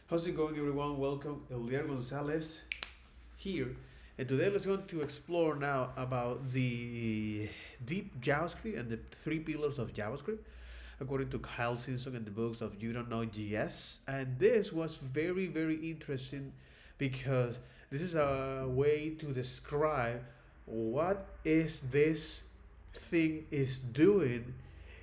How's it going, everyone? Welcome, Eliar Gonzalez here. And today let's go to explore now about the deep JavaScript and the three pillars of JavaScript, according to Kyle Simpson in the books of You Don't Know GS. And this was very, very interesting because this is a way to describe what is this thing is doing,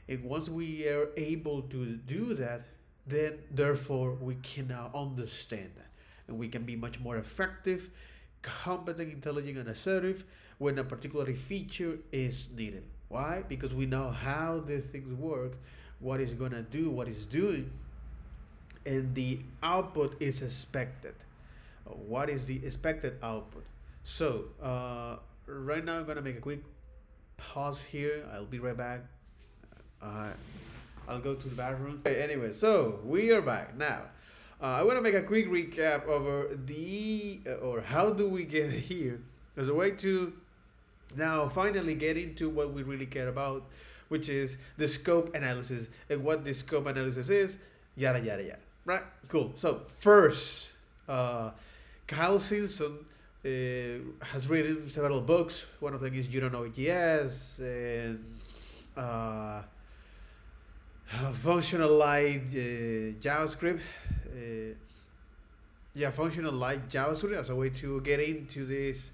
and once we are able to do that, then therefore we can now understand that, and we can be much more effective, competent, intelligent, and assertive when a particular feature is needed. Why? Because we know how these things work, what it's gonna do, what it's doing, and the output is expected. What is the expected output? So right now I'm gonna make a quick pause here. I'll be right back. Uh, I'll go to the bathroom. Okay, anyway, so we are back now. I want to make a quick recap over or how do we get here as a way to now finally get into what we really care about, which is the scope analysis and what the scope analysis is, yada yada yada. Right? Cool. So first, Kyle Simpson has written several books. One of them is You Don't Know GS and functional light JavaScript. Functional light JavaScript as a way to get into this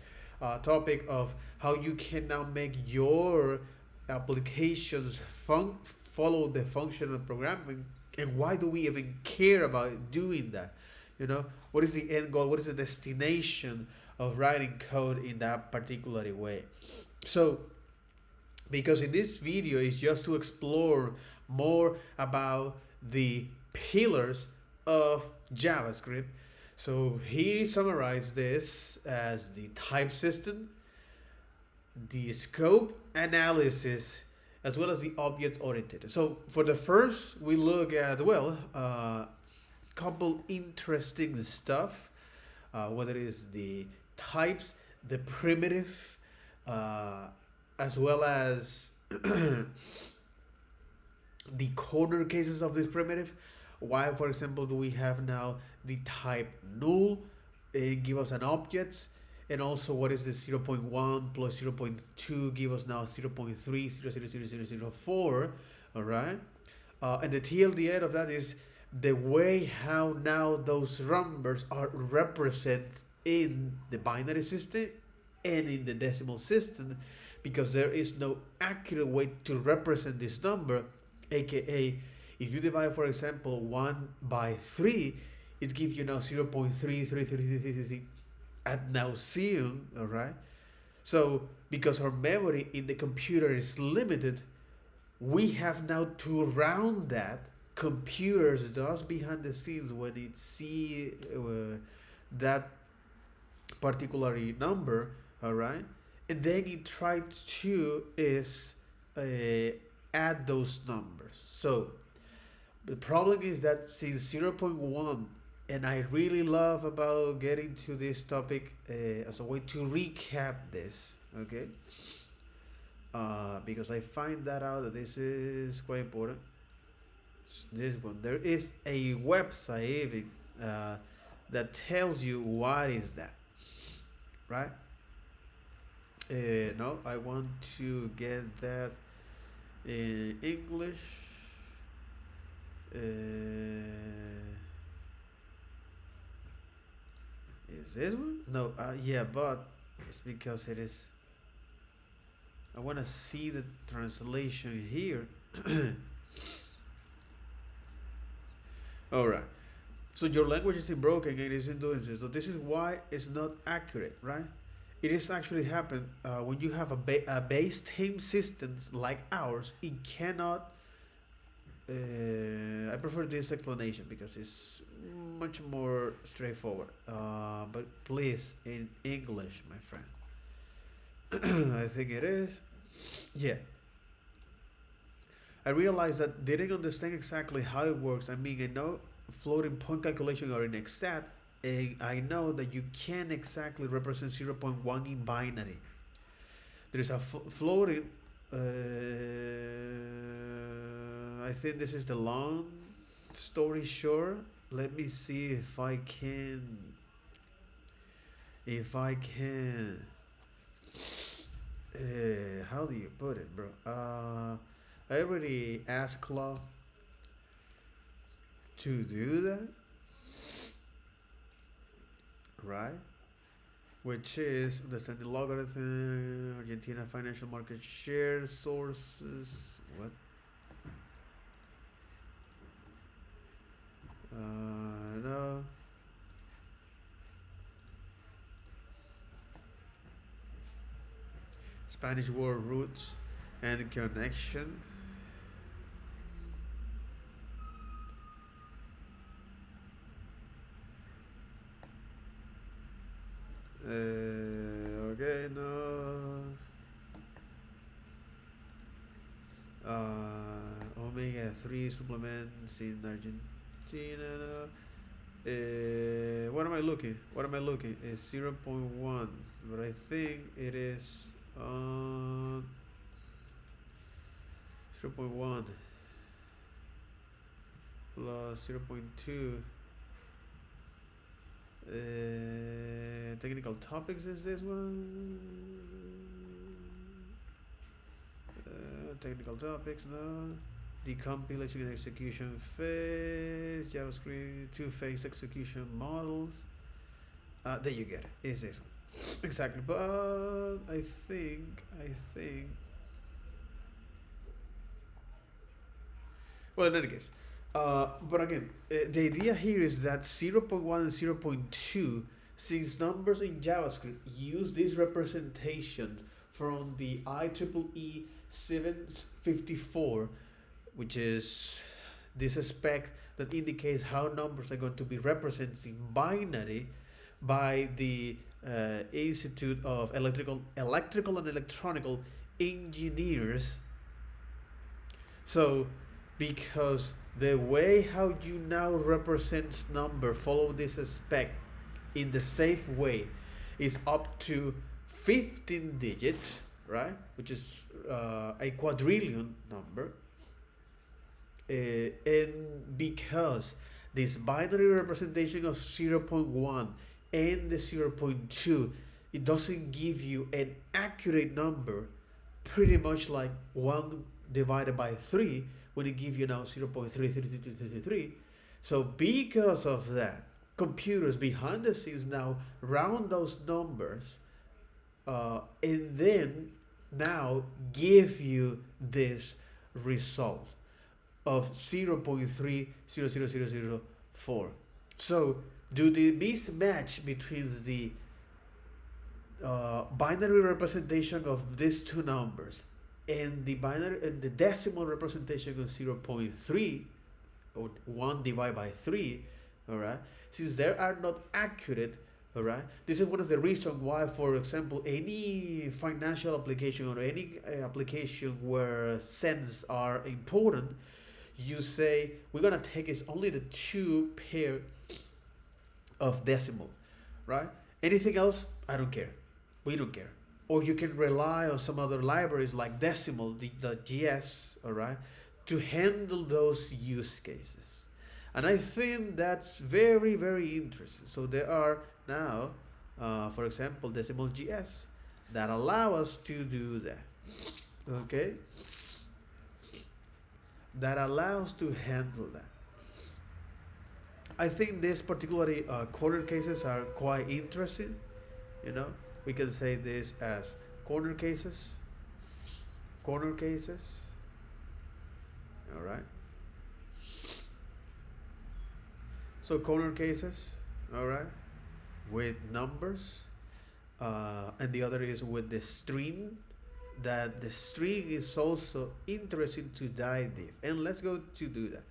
topic of how you can now make your applications follow the functional programming, and why do we even care about doing that? You know, what is the end goal? What is the destination of writing code in that particular way? So, because in this video is just to explore more about the pillars of JavaScript. So he summarized this as the type system, the scope analysis, as well as the object oriented. So for the first, we look at, couple interesting stuff, whether it is the types, the primitive, as well as the corner cases of this primitive. Why, for example, do we have now the type null? It give us an object, and also what is the 0.1 plus 0.2 give us now 0.3 all right? And the TLDR of that is the way how now those numbers are represented in the binary system and in the decimal system, because there is no accurate way to represent this number, aka if you divide, for example, 1 by 3, it gives you now 0.33333 ad nauseum, all right? So because our memory in the computer is limited, we have now to round that. Computers does behind the scenes when it see that particular number, all right? And then it tries to add those numbers. So the problem is that since 0.1, and I really love about getting to this topic as a way to recap this, okay? Because I find that out that this is quite important. This one, there is a website even that tells you what is that, right? No, I want to get that in English. Is this one? No, yeah, but it's because it is. I want to see the translation here. All right. So your language isn't broken and it isn't doing this. So this is why it's not accurate, right? It is actually happen when you have a base theme systems like ours. It cannot. I prefer this explanation because it's much more straightforward. But please, in English, my friend. I think it is. Yeah. I realized that didn't understand exactly how it works. I mean, I know floating point calculation are in extat, and I know that you can't exactly represent 0.1 in binary. There is a floating. I think this is the long story short. let me see if I can. If I can. How do you put it, bro? I already asked Claude to do that, right? Which is understanding logarithm, Argentina financial market share sources. What? No. Spanish word roots and connection. Okay, no. Omega-3 supplements in Argentina. No. What am I looking? What am I looking? It's 0.1, but I think it is 0.1 plus 0.2. Technical topics is this one? Technical topics, no. The compilation and execution phase, JavaScript, two-phase execution models. There you get it. Is this one exactly? But I think. Well, in any case, but again, the idea here is that 0.1 and 0.2, since numbers in JavaScript use this representation from the IEEE 754, which is this spec that indicates how numbers are going to be represented in binary by the Institute of Electrical and Electronical Engineers. So, because the way how you now represent number follow this spec in the safe way is up to 15 digits, right? Which is a quadrillion number. And because this binary representation of 0.1 and the 0.2, it doesn't give you an accurate number, pretty much like 1 divided by 3, when it gives you now 0.33333. So because of that, computers behind the scenes now round those numbers and then now give you this result of 0.30004. So do the mismatch between the binary representation of these two numbers and the binary and the decimal representation of 0.3 or 1 divided by 3, all right, since they are not accurate, all right, this is one of the reasons why, for example, any financial application or any application where cents are important, you say we're gonna take is only the 2 pair of decimal, right? Anything else, I don't care. We don't care. Or you can rely on some other libraries like Decimal, the GS, all right, to handle those use cases. And I think that's very, very interesting. So there are now, for example, Decimal GS that allow us to do that. Okay? That allows to handle that. I think these particularly corner cases are quite interesting. You know, we can say this as corner cases. Corner cases. All right. So corner cases. All right. With numbers. And the other is with the string. That the string is also interesting to dive deep. And let's go to do that.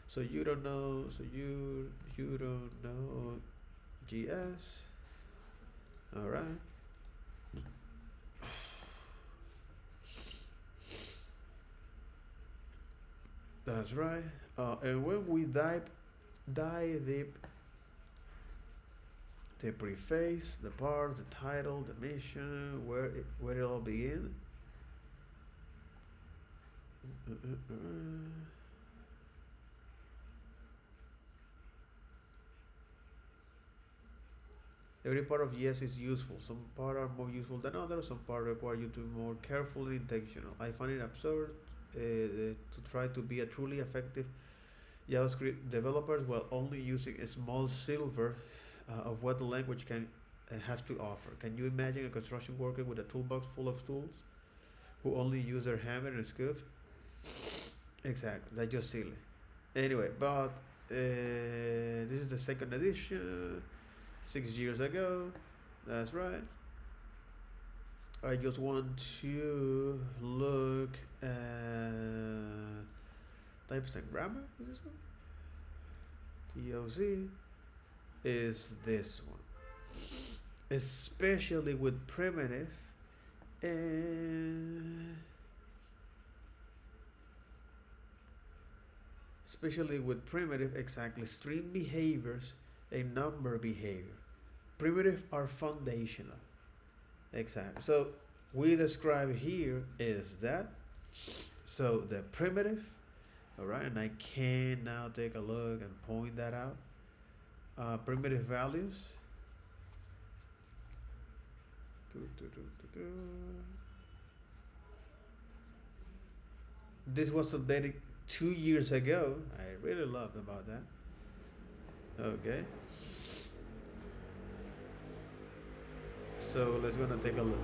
So you don't know. So you don't know GS. All right. That's right. And when we dive deep, the preface, the part, the title, the mission, where it all begin. Every part of yes is useful. Some part are more useful than others. Some part require you to be more careful and intentional. I find it absurd to try to be a truly effective JavaScript developers while only using a small sliver of what the language can has to offer. Can you imagine a construction worker with a toolbox full of tools who only use their hammer and scoop? Exactly, that's just silly. Anyway, but this is the second edition, 6 years ago. That's right. I just want to look at types and grammar. Is this one? TOC is this one. Especially with primitive and exactly, string behaviors and number behavior. Primitive are foundational. Exactly. So we describe here is that. So the primitive, all right, and I can now take a look and point that out. Primitive values. This was updated 2 years ago. I really loved about that. Okay. So let's gonna take a look.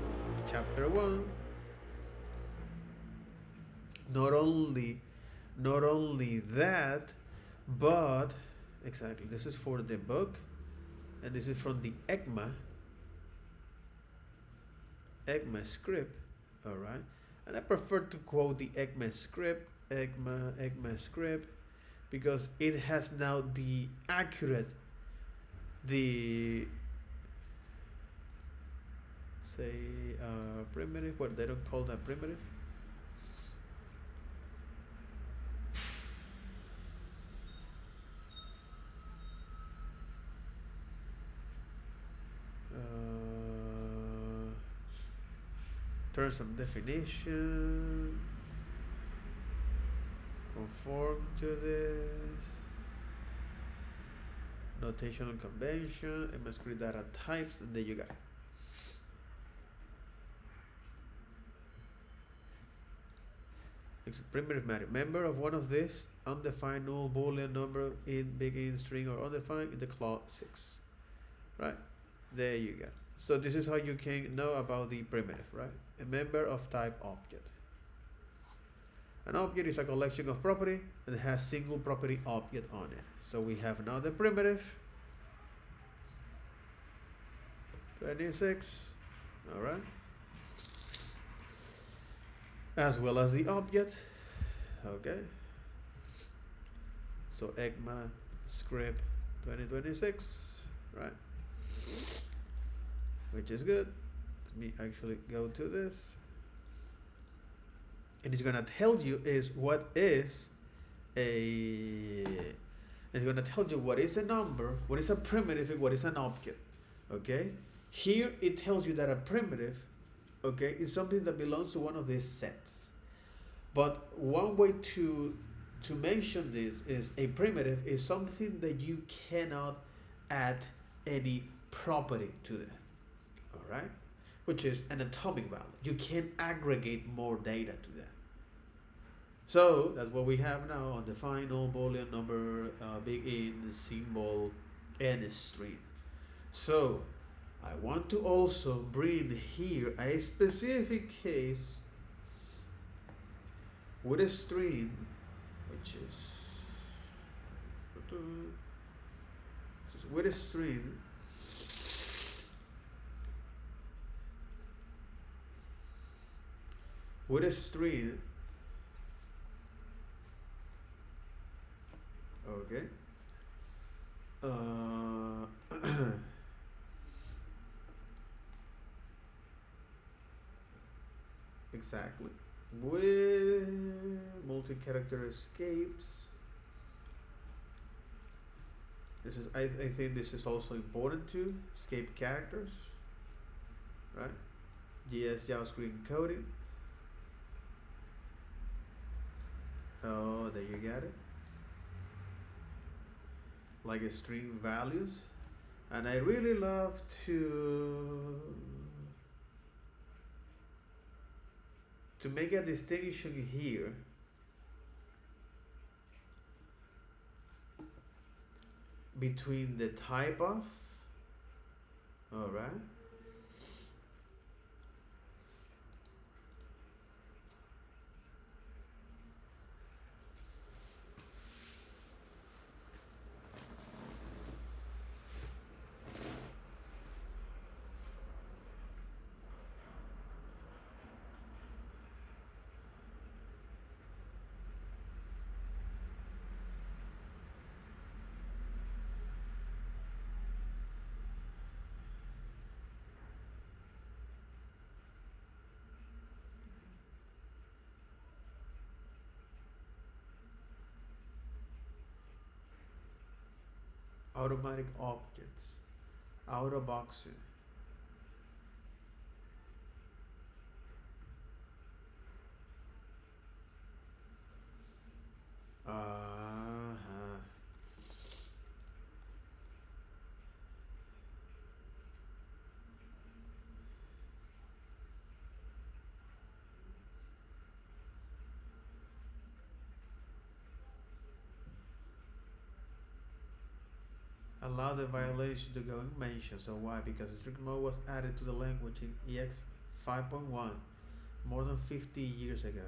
Chapter 1. Not only that, but exactly, this is for the book, and this is from the ECMA script, all right. And I prefer to quote the ECMA script, because it has now the accurate, primitive. What they don't call that primitive. Terms of definition, conform to this, notational convention, MScript data types, and there you go. It's primitive matter. Member of one of these undefined null boolean number in begin string or undefined in the clause 6. Right? There you go. So this is how you can know about the primitive, right? A member of type object. An object is a collection of property and has single property object on it. So we have now the primitive 26, all right, as well as the object. Okay. So ECMA script 2026, right? Which is good. Let me actually go to this. And it's gonna tell you is what is a. It's gonna tell you what is a number, what is a primitive, and what is an object. Okay. Here it tells you that a primitive, okay, is something that belongs to one of these sets. But one way to mention this is a primitive is something that you cannot add any property to that. Alright? Which is an atomic value. You can't aggregate more data to that. So that's what we have now on define null boolean number, begin, symbol, and string. So I want to also bring here a specific case with a string, which is with a string okay, exactly, with multi-character escapes. This is I think this is also important too. Escape characters, right? JavaScript encoding. Oh, there you got it. Like a string values, And I really love to make a distinction here between the type of, all right, automatic objects, out of boxing. Uh-huh. Allow the violation to go unmentioned. So why? Because the strict mode was added to the language in EX 5.1 more than 50 years ago.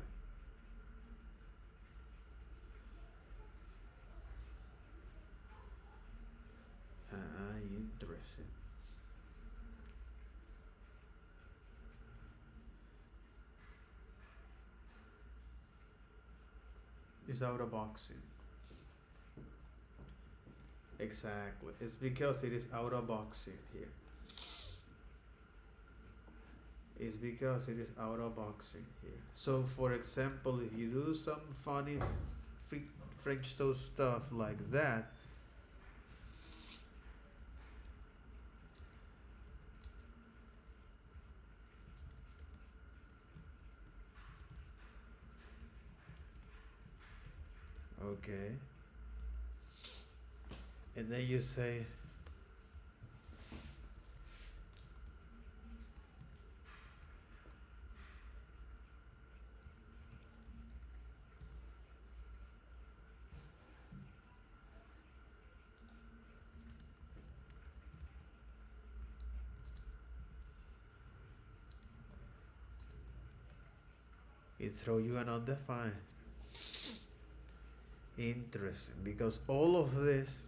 Interesting. It's out of boxing. Exactly. It's because it is out of boxing here. It's because it is out of boxing here. So, for example, if you do some funny French toast stuff like that, okay, and then you say, it throw you an undefined. Interesting, because all of this,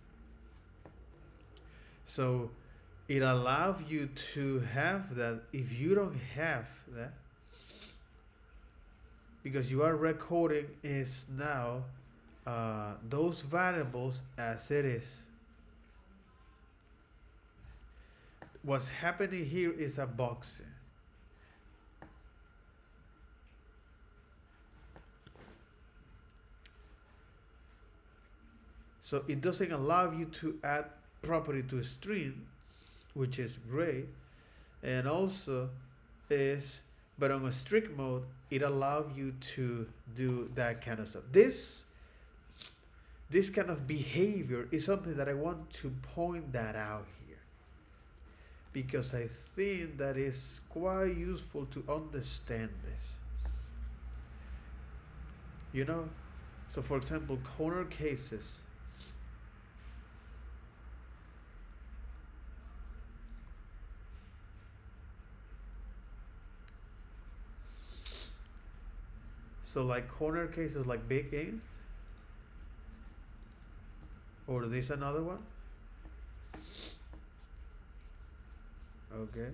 so it allows you to have that. If you don't have that, because you are recording is now those variables as it is. What's happening here is a boxing. So it doesn't allow you to add property to a string, which is great, and also is, but on a strict mode, it allows you to do that kind of stuff. This kind of behavior is something that I want to point that out here, because I think that is quite useful to understand this. You know, so for example, corner cases. So like corner cases like big int, or this another one. Okay.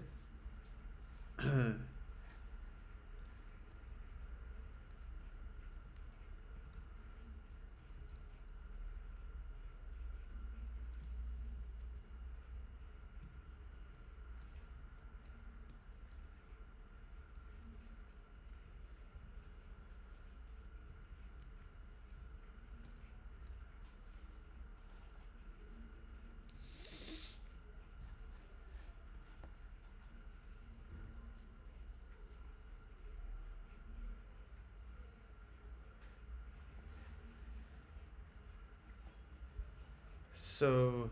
So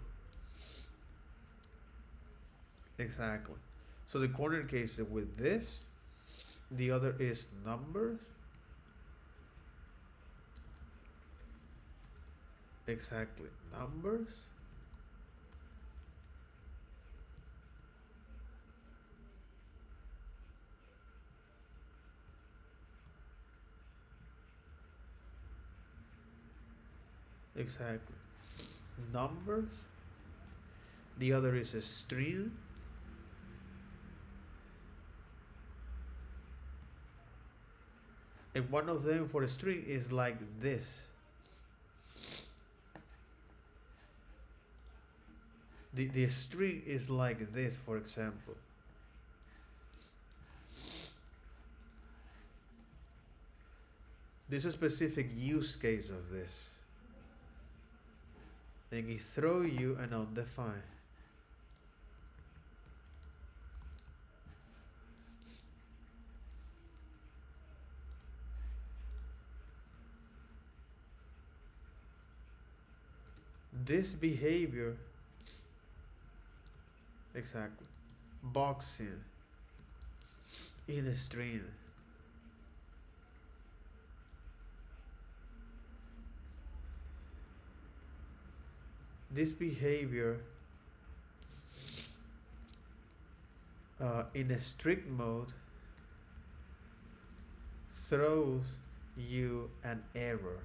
Exactly. So the corner case with this, the other is numbers. Exactly. Numbers. Exactly. Numbers. The other is a string. And one of them for a string is like this. The string is like this, for example. This is a specific use case of this. And it throw you an undefined. This behavior, exactly, boxing in a string. This behavior in a strict mode throws you an error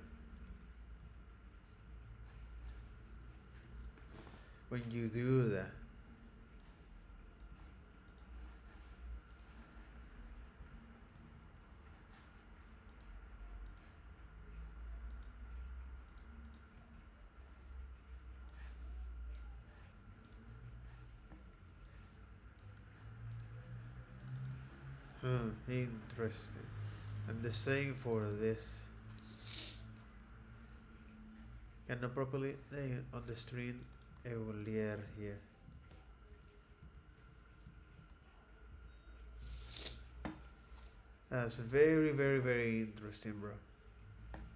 when you do that. Interesting. And the same for this. Cannot properly on the string earlier here. That's very, very, very interesting, bro.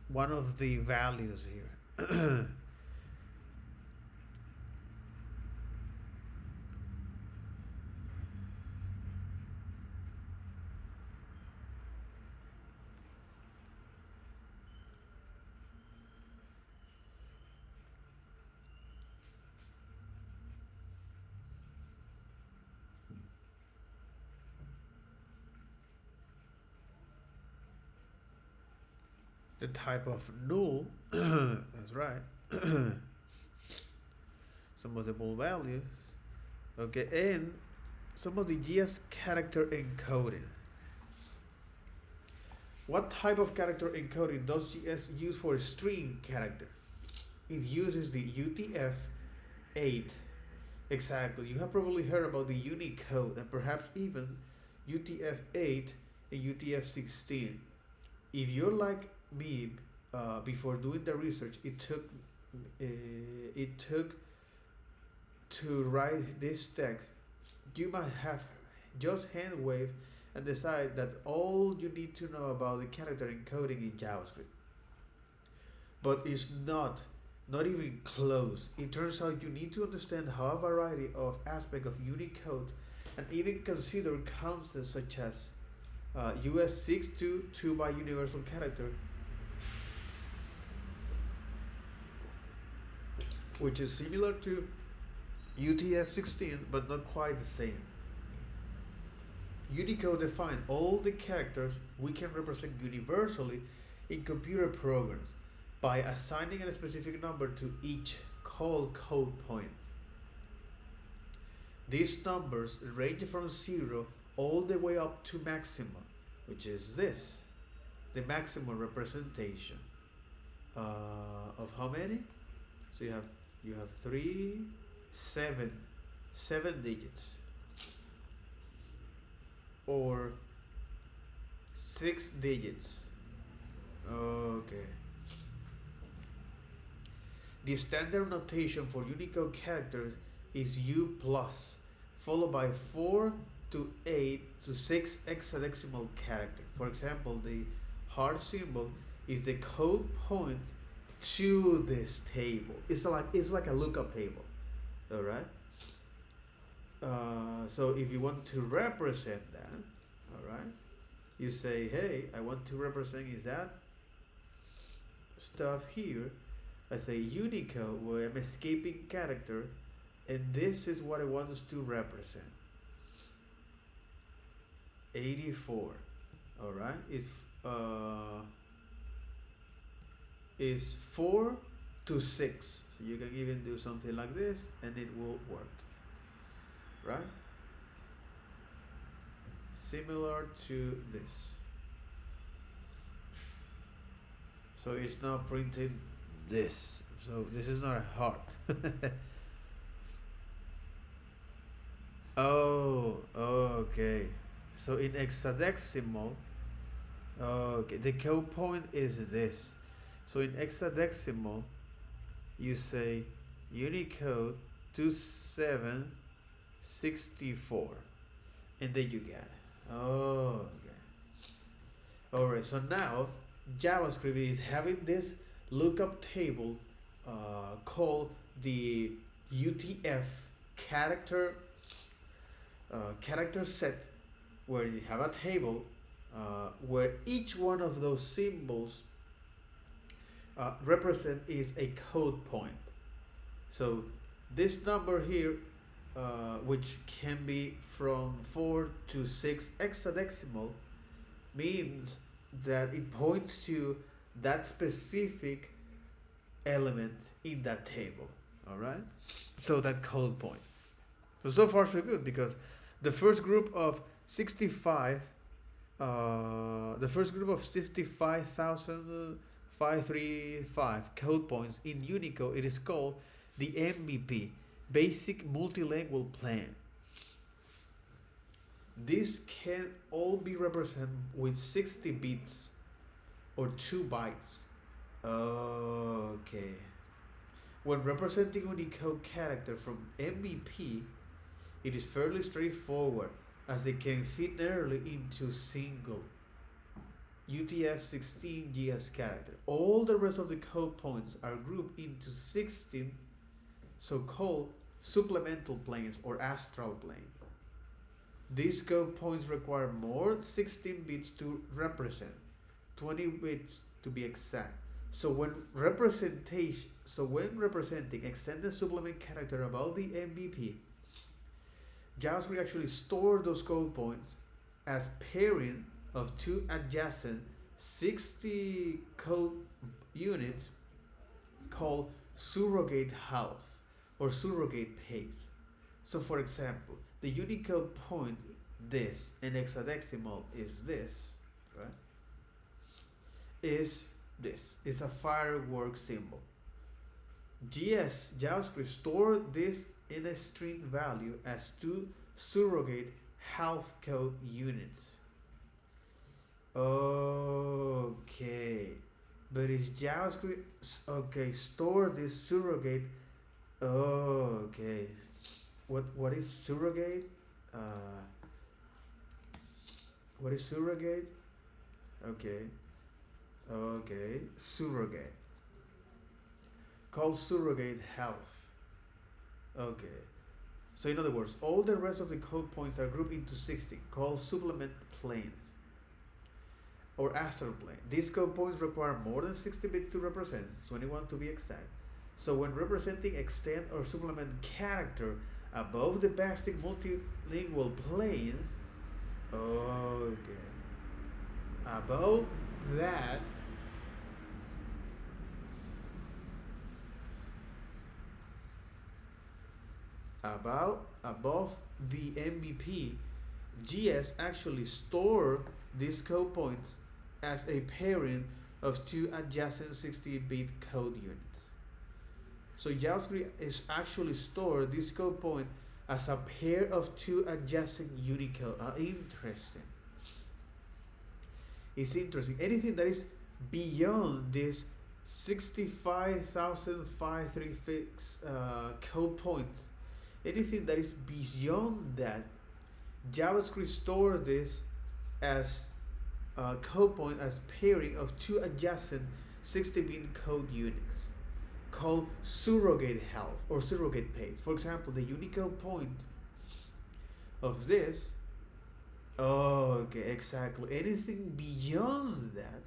One of the values here. The type of null, that's right. Some of the bool values. Okay, and some of the GS character encoding. What type of character encoding does GS use for a string character? It uses the UTF-8. Exactly. You have probably heard about the Unicode and perhaps even UTF-8 and UTF-16. If you're like me, before doing the research, it took to write this text. You might have just hand wave and decide that all you need to know about the character encoding in JavaScript. But it's not even close. It turns out you need to understand how a variety of aspects of Unicode and even consider concepts such as US-6 2 by universal character, which is similar to UTF-16 but not quite the same. Unicode defines all the characters we can represent universally in computer programs by assigning a specific number to each code point. These numbers range from 0 all the way up to maximum, which is this, the maximum representation of how many? So you have 3, 7 digits, or 6 digits. Okay. The standard notation for Unicode characters is U plus, followed by 4 to 8 to 6 hexadecimal characters. For example, the heart symbol is the code point to this table. It's like a lookup table. All right. So if you want to represent that, all right, you say, hey, I want to represent is that stuff here as a Unicode where I'm escaping character, and this is what I want us to represent. 84, all right, is 4 to 6. So you can even do something like this and it will work, right? Similar to this. So it's now printing this. So this is not a heart. Oh, okay. So in hexadecimal, okay, the code point is this. So in hexadecimal, you say Unicode 2764, and then you get it. Oh, okay. All right. So now JavaScript is having this lookup table called the UTF character set, where you have a table where each one of those symbols represent is a code point. So this number here, which can be from 4 to 6 hexadecimal, means that it points to that specific element in that table. All right, so that code point. So far so good, because the first group of 65, the first group of 65,535 code points in Unicode, it is called the MVP, Basic Multilingual Plane. This can all be represented with 60 bits or 2 bytes. Okay. When representing Unicode character from MVP, it is fairly straightforward, as they can fit nearly into single UTF-16 UCS character. All the rest of the code points are grouped into 16 so-called supplemental planes or astral plane. These code points require more 16 bits to represent, 20 bits to be exact. So when representing extended supplement character about the MVP, JavaScript actually stores those code points as pairing of 2 adjacent 60 code units called surrogate half or surrogate pairs. So for example, the Unicode point this and hexadecimal is this, right? Is a firework symbol. JavaScript store this in a string value as 2 surrogate half code units. Okay, but is JavaScript store this surrogate? Okay, what is surrogate? What is surrogate? Okay, surrogate. Called surrogate half. Okay. So in other words, all the rest of the code points are grouped into 60, called supplement planes or Astral Plane. These code points require more than 60 bits to represent, 21 to be exact. So when representing extend or supplement character above the basic multilingual plane, okay, above that, above the MVP, GS actually store these code points as a pairing of 2 adjacent 60-bit code units. So JavaScript is actually store this code point as a pair of 2 adjacent Unicode. Interesting. It's interesting. Anything that is beyond this 65,536 code points, anything that is beyond that, JavaScript store this as a code point as pairing of 2 adjacent 60-bit code units called surrogate half or surrogate pairs. For example, the Unicode point of this. Oh, okay, exactly. Anything beyond that,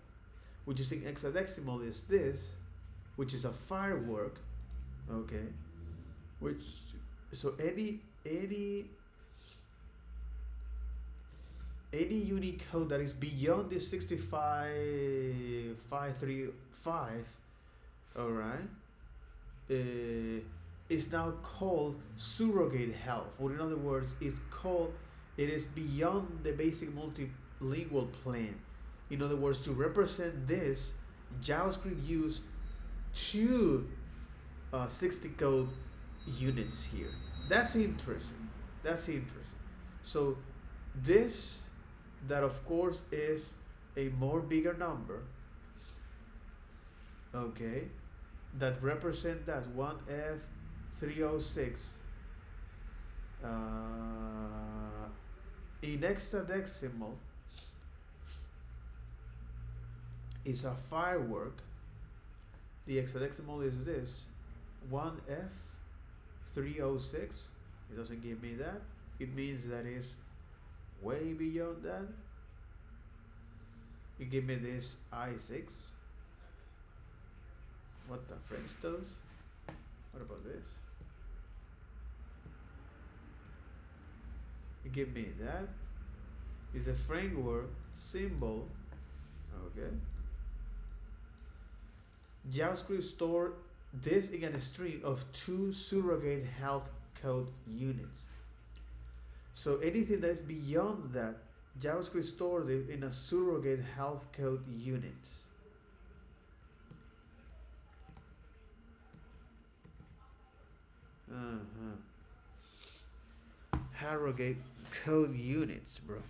which is in hexadecimal, is this, which is a firework. Okay, which so any Unicode that is beyond the 65535, all right, is now called surrogate health, or in other words, it is beyond the basic multilingual plane. In other words, to represent this, JavaScript used two 60 code units here. That's interesting. That's interesting. So this, that of course is a more bigger number, okay, that represent that 1F306 in hexadecimal is a firework. The hexadecimal is this 1F306. It doesn't give me that. It means that is way beyond that. You give me this I6. What the French toast? What about this? You give me that. It's a framework symbol. Okay. JavaScript store this in a string of two surrogate health code units. So anything that is beyond that, JavaScript stored it in a surrogate health code unit. Surrogate code units, bro.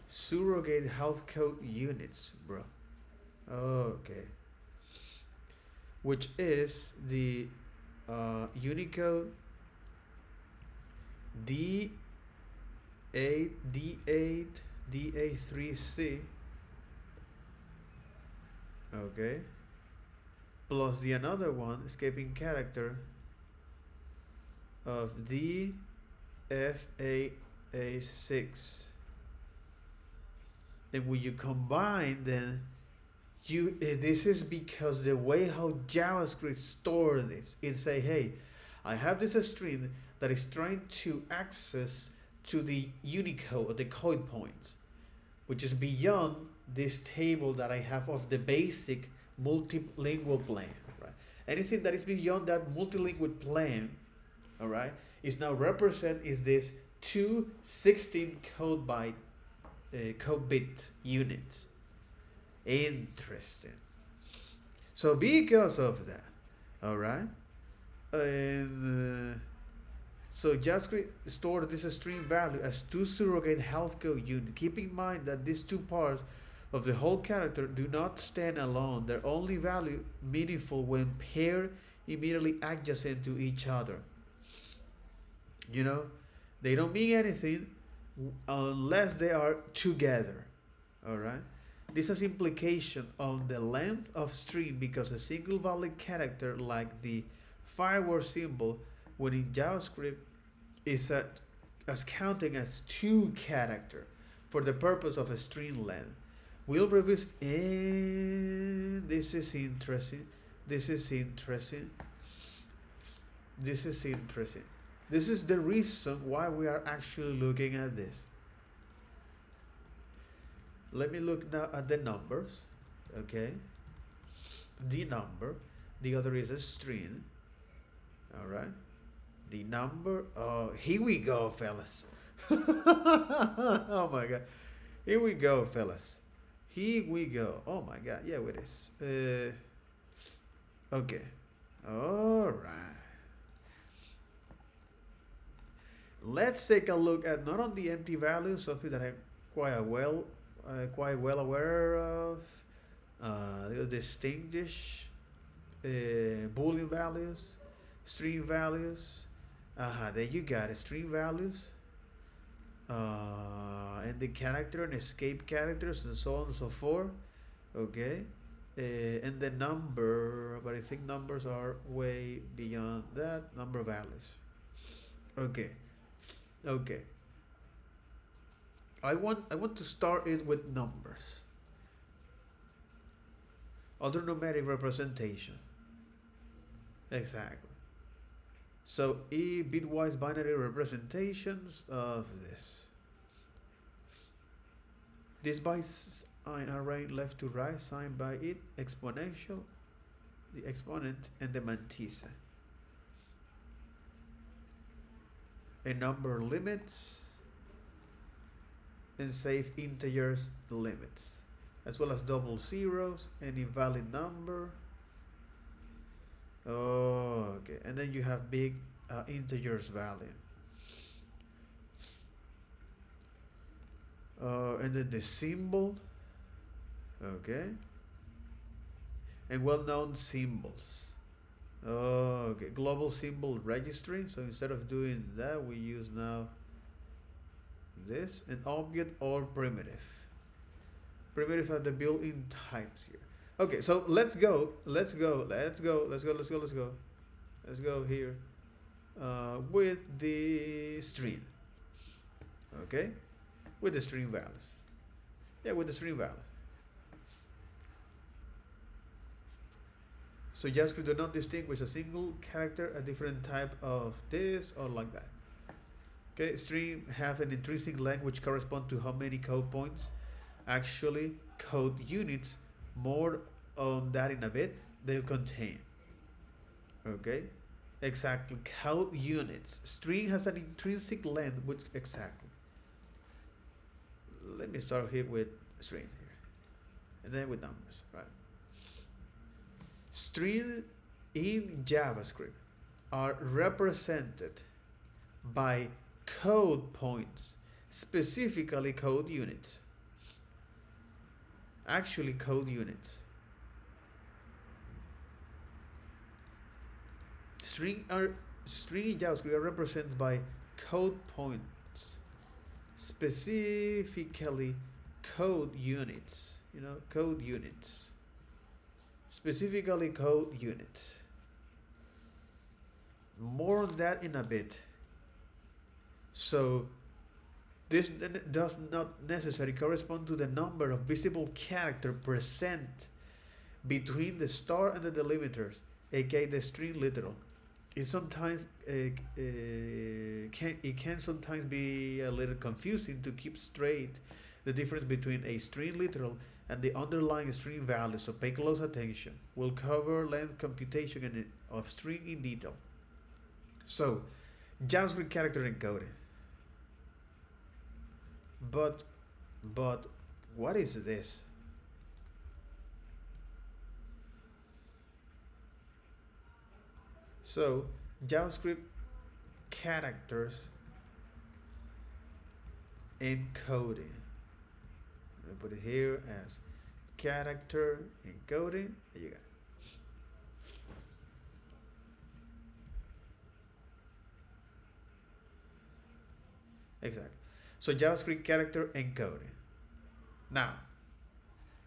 Surrogate health code units, bro. Okay. Which is the Unicode D8, D8, DA3C, okay, plus the another one, escaping character, of DFAA6. And when you combine, then this is because the way how JavaScript stores this, it say, hey, I have this string that is trying to access to the Unicode or the code points, which is beyond this table that I have of the basic multilingual plane, right? Anything that is beyond that multilingual plane, all right, is now represent is this 216 code bit units. Interesting. So because of that, all right, and so JavaScript stored this string value as two surrogate health code units. Keep in mind that these two parts of the whole character do not stand alone. They're only value meaningful when paired immediately adjacent to each other. You know, they don't mean anything unless they are together. All right. This has implication on the length of string because a single valid character like the firework symbol when in JavaScript is as counting as two characters for the purpose of a string length. We'll revisit, and this is interesting. This is interesting. This is interesting. This is the reason why we are actually looking at this. Let me look now at the numbers. Okay. The number. The other is a string. All right. The number. Oh, here we go, fellas. Oh my God. Here we go, fellas. Here we go. Oh my God. Yeah, it is. Okay. All right. Let's take a look at not only empty values, something that I'm quite well aware of. The distinguish Boolean values, string values. There you got it. String values, and the character and escape characters and so on and so forth. Okay, and the number, but I think numbers are way beyond that. Number values. Okay. Okay. I want to start it with numbers. Other numeric representation. Exactly. So bitwise binary representations of this. This by array left to right, signed by it, exponential, the exponent, and the mantissa. A number limits and safe integers limits, as well as double zeros and invalid number. Oh, okay, and then you have big integers value. And then the symbol, okay, and well-known symbols. Okay, global symbol registry. So instead of doing that, we use now this, an object or primitive. Primitive are the built-in types here. Okay, so let's go here with the string. Okay, with the string values. Yeah, with the string values. So JavaScript do not distinguish a single character, a different type of this or like that. Okay, string have an intrinsic length which correspond to how many code points, actually code units, more on that in a bit, they contain. Okay, exactly, code units. String has an intrinsic length which, exactly. Let me start here with string here, and then with numbers, right? String in JavaScript are represented by code points, specifically code units. Actually, code units. String in JavaScript are represented by code points, specifically code units. You know, code units. Specifically code units. More on that in a bit. So this does not necessarily correspond to the number of visible character present between the star and the delimiters, aka the string literal. It sometimes can sometimes be a little confusing to keep straight the difference between a string literal and the underlying string value, so pay close attention. We'll cover length computation of string in detail. So, JavaScript character encoding. But what is this? So, JavaScript characters encoding. I put it here as character encoding. There you go. Exactly. So JavaScript character encoding. Now,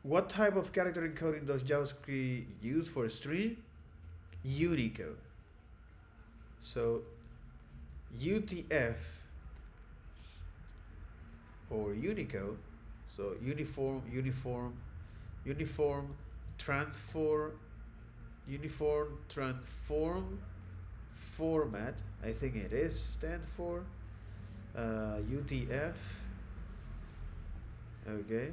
what type of character encoding does JavaScript use for string? Unicode. So UTF or Unicode. So uniform transform format, I think it is, stand for UTF. Okay,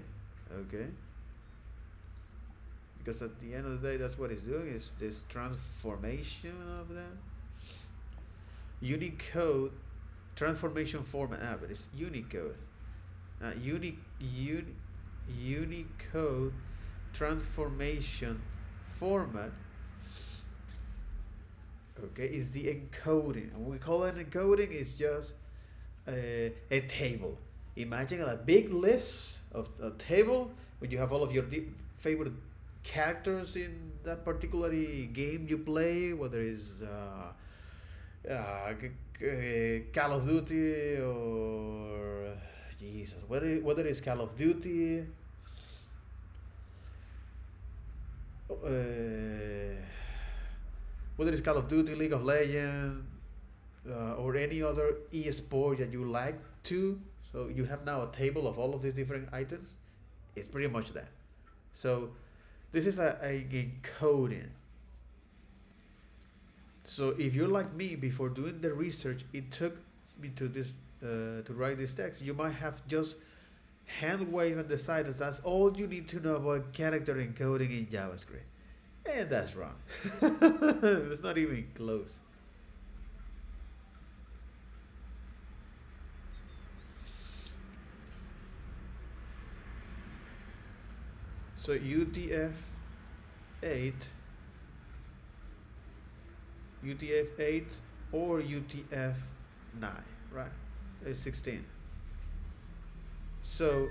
because at the end of the day, that's what it's doing, is this transformation of that. Unicode transformation format, but it's Unicode. Unicode transformation format, okay, is the encoding, and we call it encoding. Is just a table. Imagine a big list of a table where you have all of your favorite characters in that particular game you play, whether it's Call of Duty or Jesus, whether it's Call of Duty, whether it's Call of Duty, League of Legends, or any other e-sport that you like to. So you have now a table of all of these different items. It's pretty much that. So this is a coding. So if you're like me, before doing the research, it took me to this to write this text. You might have just hand wave and decide that that's all you need to know about character encoding in JavaScript, and that's wrong. It's not even close. So UTF-8, UTF-8 or UTF-9, right? It's 16. So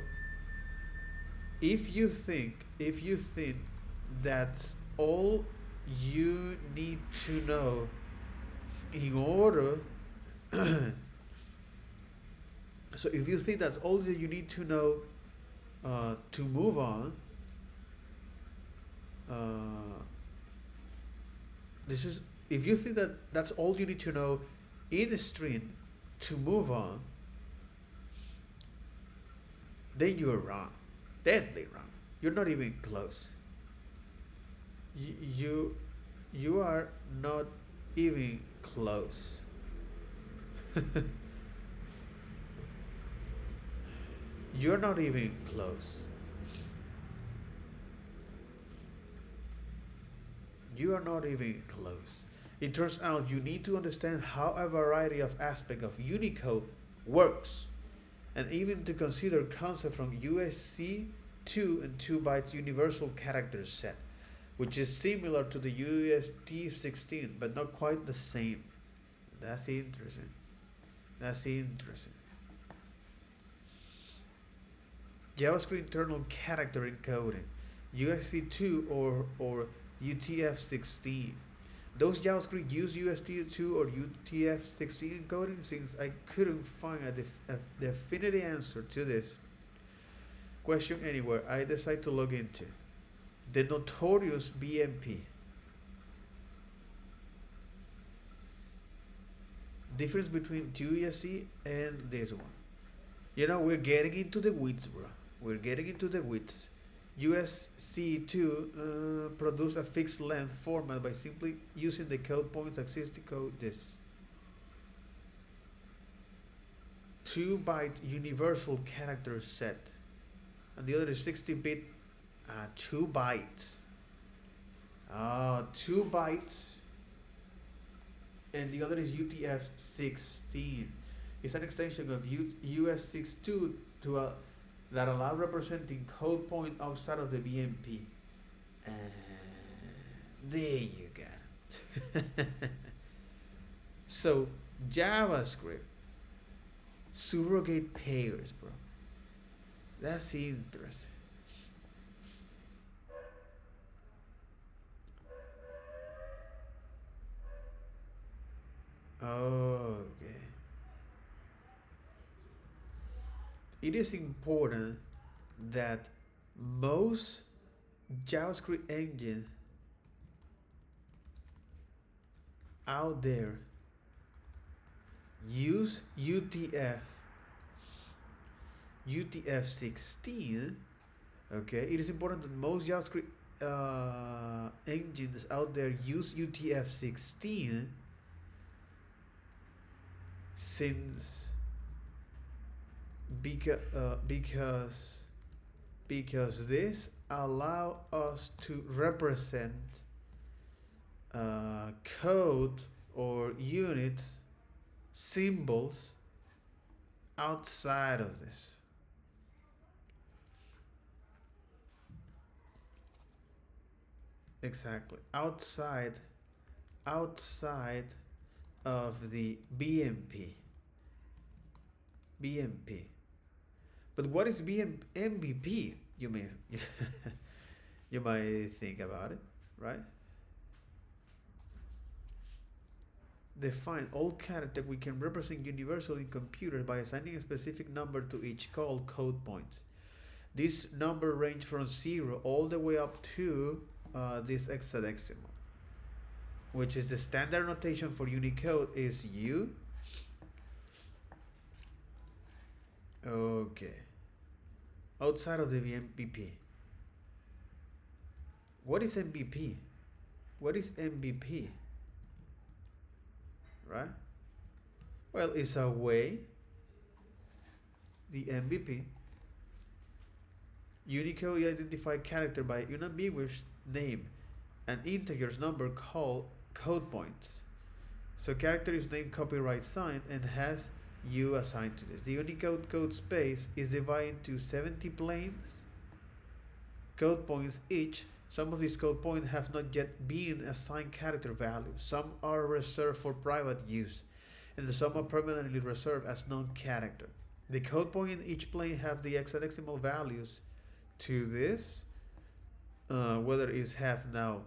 if you think that's all you need to know in order so if you think that's all that you need to know to move on, this is if you think that that's all you need to know in a string to move on, then you're wrong, deadly wrong. You're not even close. You are not even close. You're not even close. You are not even close. It turns out you need to understand how a variety of aspects of Unicode works, and even to consider concepts from USC2 and 2 bytes universal character set, which is similar to the UTF-16 but not quite the same. That's interesting. That's interesting. JavaScript internal character encoding, USC2 or UTF-16. Those JavaScript use UST2 or UTF-16 encoding. Since I couldn't find a definitive answer to this question anywhere, I decided to look into the notorious BMP. Difference between UESC and this one. You know, we're getting into the weeds, bro. We're getting into the weeds. USC2 produce a fixed length format by simply using the code points existing code this 2 byte universal character set, and the other is 60-bit 2 bytes. 2 bytes, and the other is UTF-16. It's an extension of US62 to that allow representing code point outside of the BMP. There you got it. So JavaScript surrogate pairs, bro. That's interesting. Okay. It is important that most JavaScript engines out there use UTF-16. Okay, it is important that most JavaScript engines out there use UTF-16, since because this allow us to represent code or units, symbols outside of this. Exactly, outside of the BMP. But what is MVP? You may you might think about it, right? Define all characters we can represent universally in computers by assigning a specific number to each called code points. This number range from 0 all the way up to this hexadecimal, which is the standard notation for Unicode is U Okay. Outside of the MVP. What is MVP? What is MVP? Right? Well, it's a way, the MVP, Unicode identify character by unambiguous name and integers number called code points. So character is named copyright signed and has U assigned to this. The Unicode code space is divided into 70 planes, code points each. Some of these code points have not yet been assigned character values. Some are reserved for private use, and some are permanently reserved as non-character. The code point in each plane have the hexadecimal values to this, whether it have now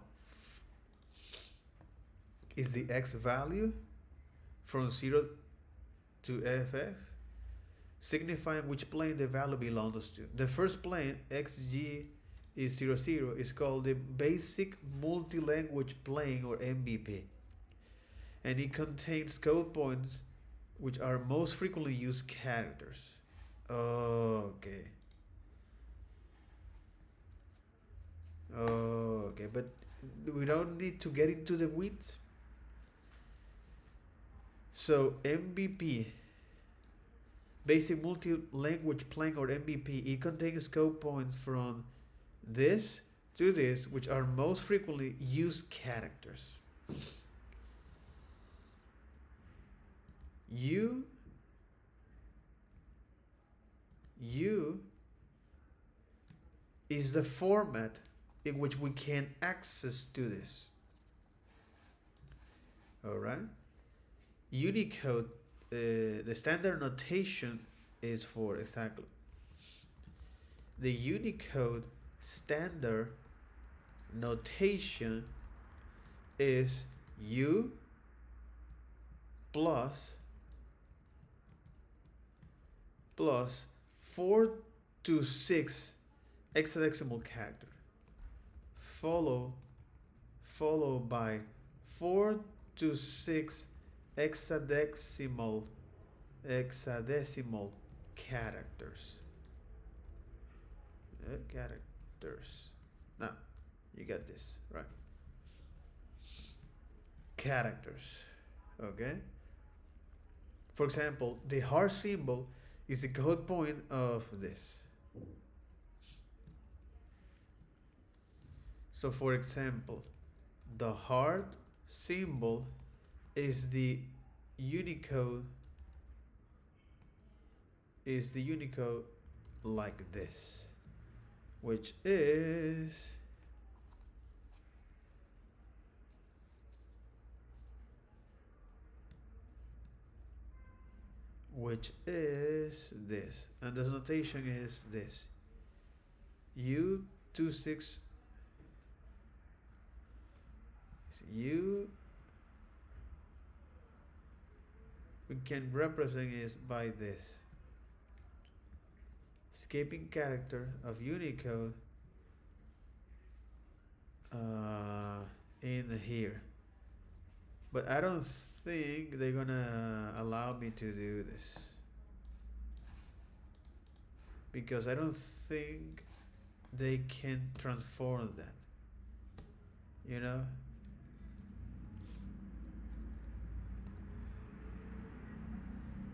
is the x value from 0 to ff, signifying which plane the value belongs to. The first plane, xg is 0, 0, is called the basic multilanguage plane or MVP, and it contains code points which are most frequently used characters. Okay. Okay, but we don't need to get into the weeds. So MVP, basic multi-language plane or MVP, it contains code points from this to this, which are most frequently used characters. U is the format in which we can access to this. All right. Unicode, the standard notation is for exactly. The Unicode standard notation is U plus 4 to 6 hexadecimal character, followed by 4 to 6 hexadecimal characters. Now, you get this, right? Characters, okay? For example, the heart symbol is the code point of this. So for example, the heart symbol is the Unicode like this, which is this, and the notation is this: U26 we can represent it by this escaping character of Unicode in here, but I don't think they're gonna allow me to do this because I don't think they can transform that, you know.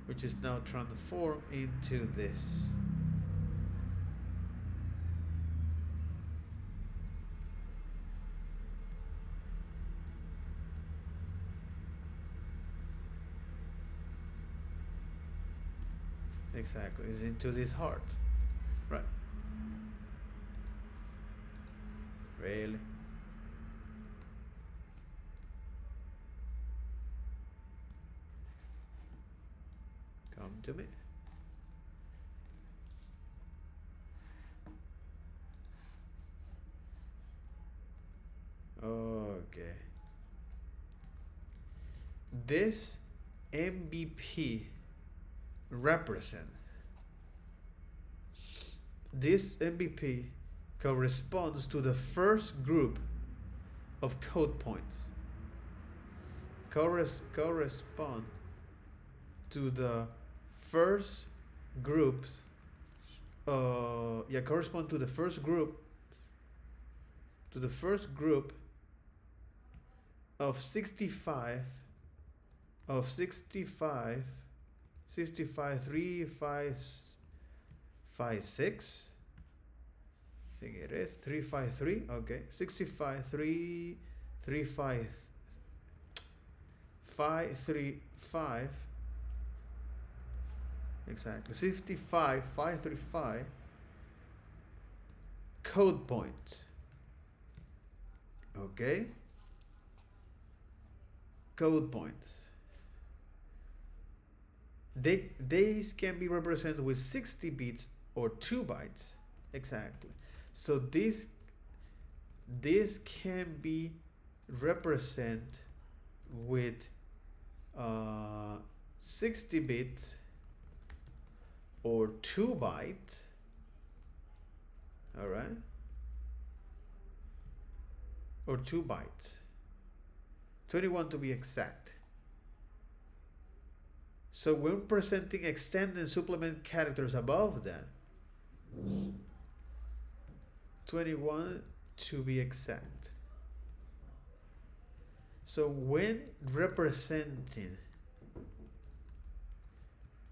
Which is now transformed into this. Exactly, it's into this heart, right? Really? Come to me. Okay. This MVP corresponds to the first group of code points. Correspond to the first groups, correspond to the first group, of 65, 3, 5, 5, 6. I think it is 3, 5, 3. Okay, 65, 3, 3, 5, 5, 3, 5. Exactly, 65, 5, 3, 5 code points. Okay, code points. These can be represented with 60 bits or 2 bytes. Exactly. So this can be represented with 60 bits or 2 bytes. All right, or 2 bytes, 21 to be exact. So when presenting extend and supplement characters above that, 21 to be exact. So when representing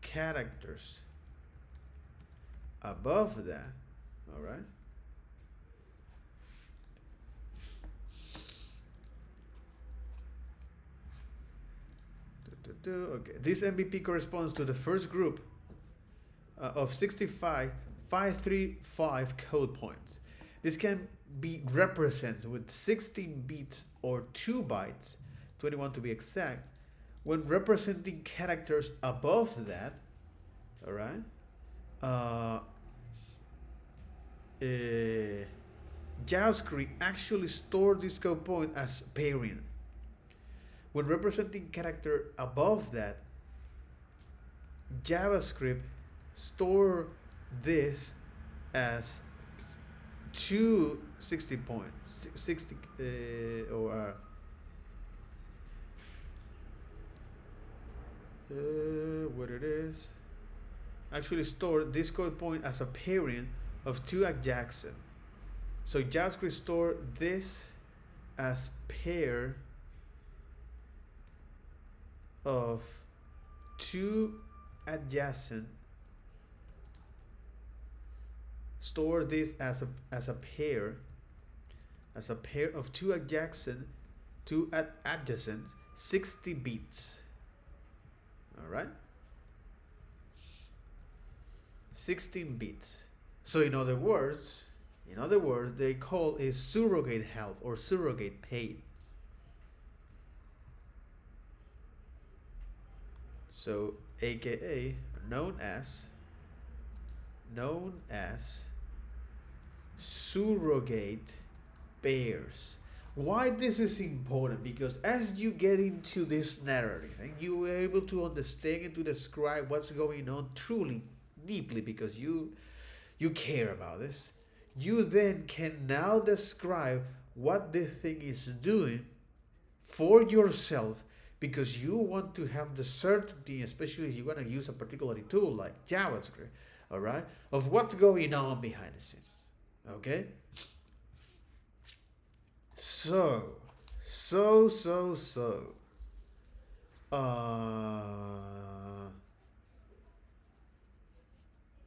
characters above that, all right, okay, this MVP corresponds to the first group of 65, 535 code points. This can be represented with 16 bits or 2 bytes, 21 to be exact. When representing characters above that, all right, JavaScript actually stores this code point as pairing. When representing character above that, JavaScript store this as 260 points, 60 what it is, actually store this code point as a pairing of 2 adjacent. So JavaScript store this as pair of 2 adjacent. Store this as a pair of 2 adjacent, 60 bits. All right, 16 bits. So in other words, they call it surrogate health or surrogate pairs. So aka known as surrogate pairs. Why this is important? Because as you get into this narrative and you are able to understand and to describe what's going on truly deeply, because you care about this, you then can now describe what the thing is doing for yourself, because you want to have the certainty, especially if you're going to use a particular tool like JavaScript, all right, of what's going on behind the scenes. Okay, so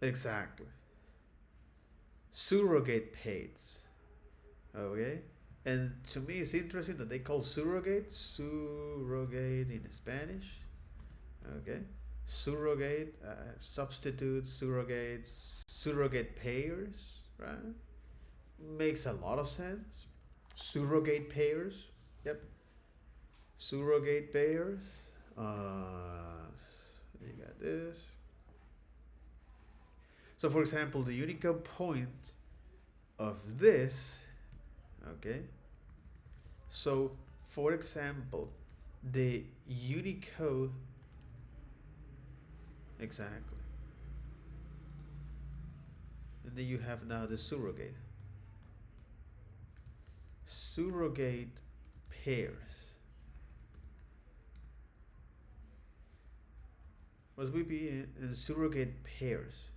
exactly, surrogate pairs. Okay, and to me it's interesting that they call surrogate in Spanish. Okay, surrogate, substitute, surrogate pairs, right? Makes a lot of sense. Surrogate pairs, yep. Surrogate pairs. You got this. So for example, the Unicode point of this, okay. So for example, the Unicode, exactly. And then you have now the surrogate pairs. What would be in surrogate pairs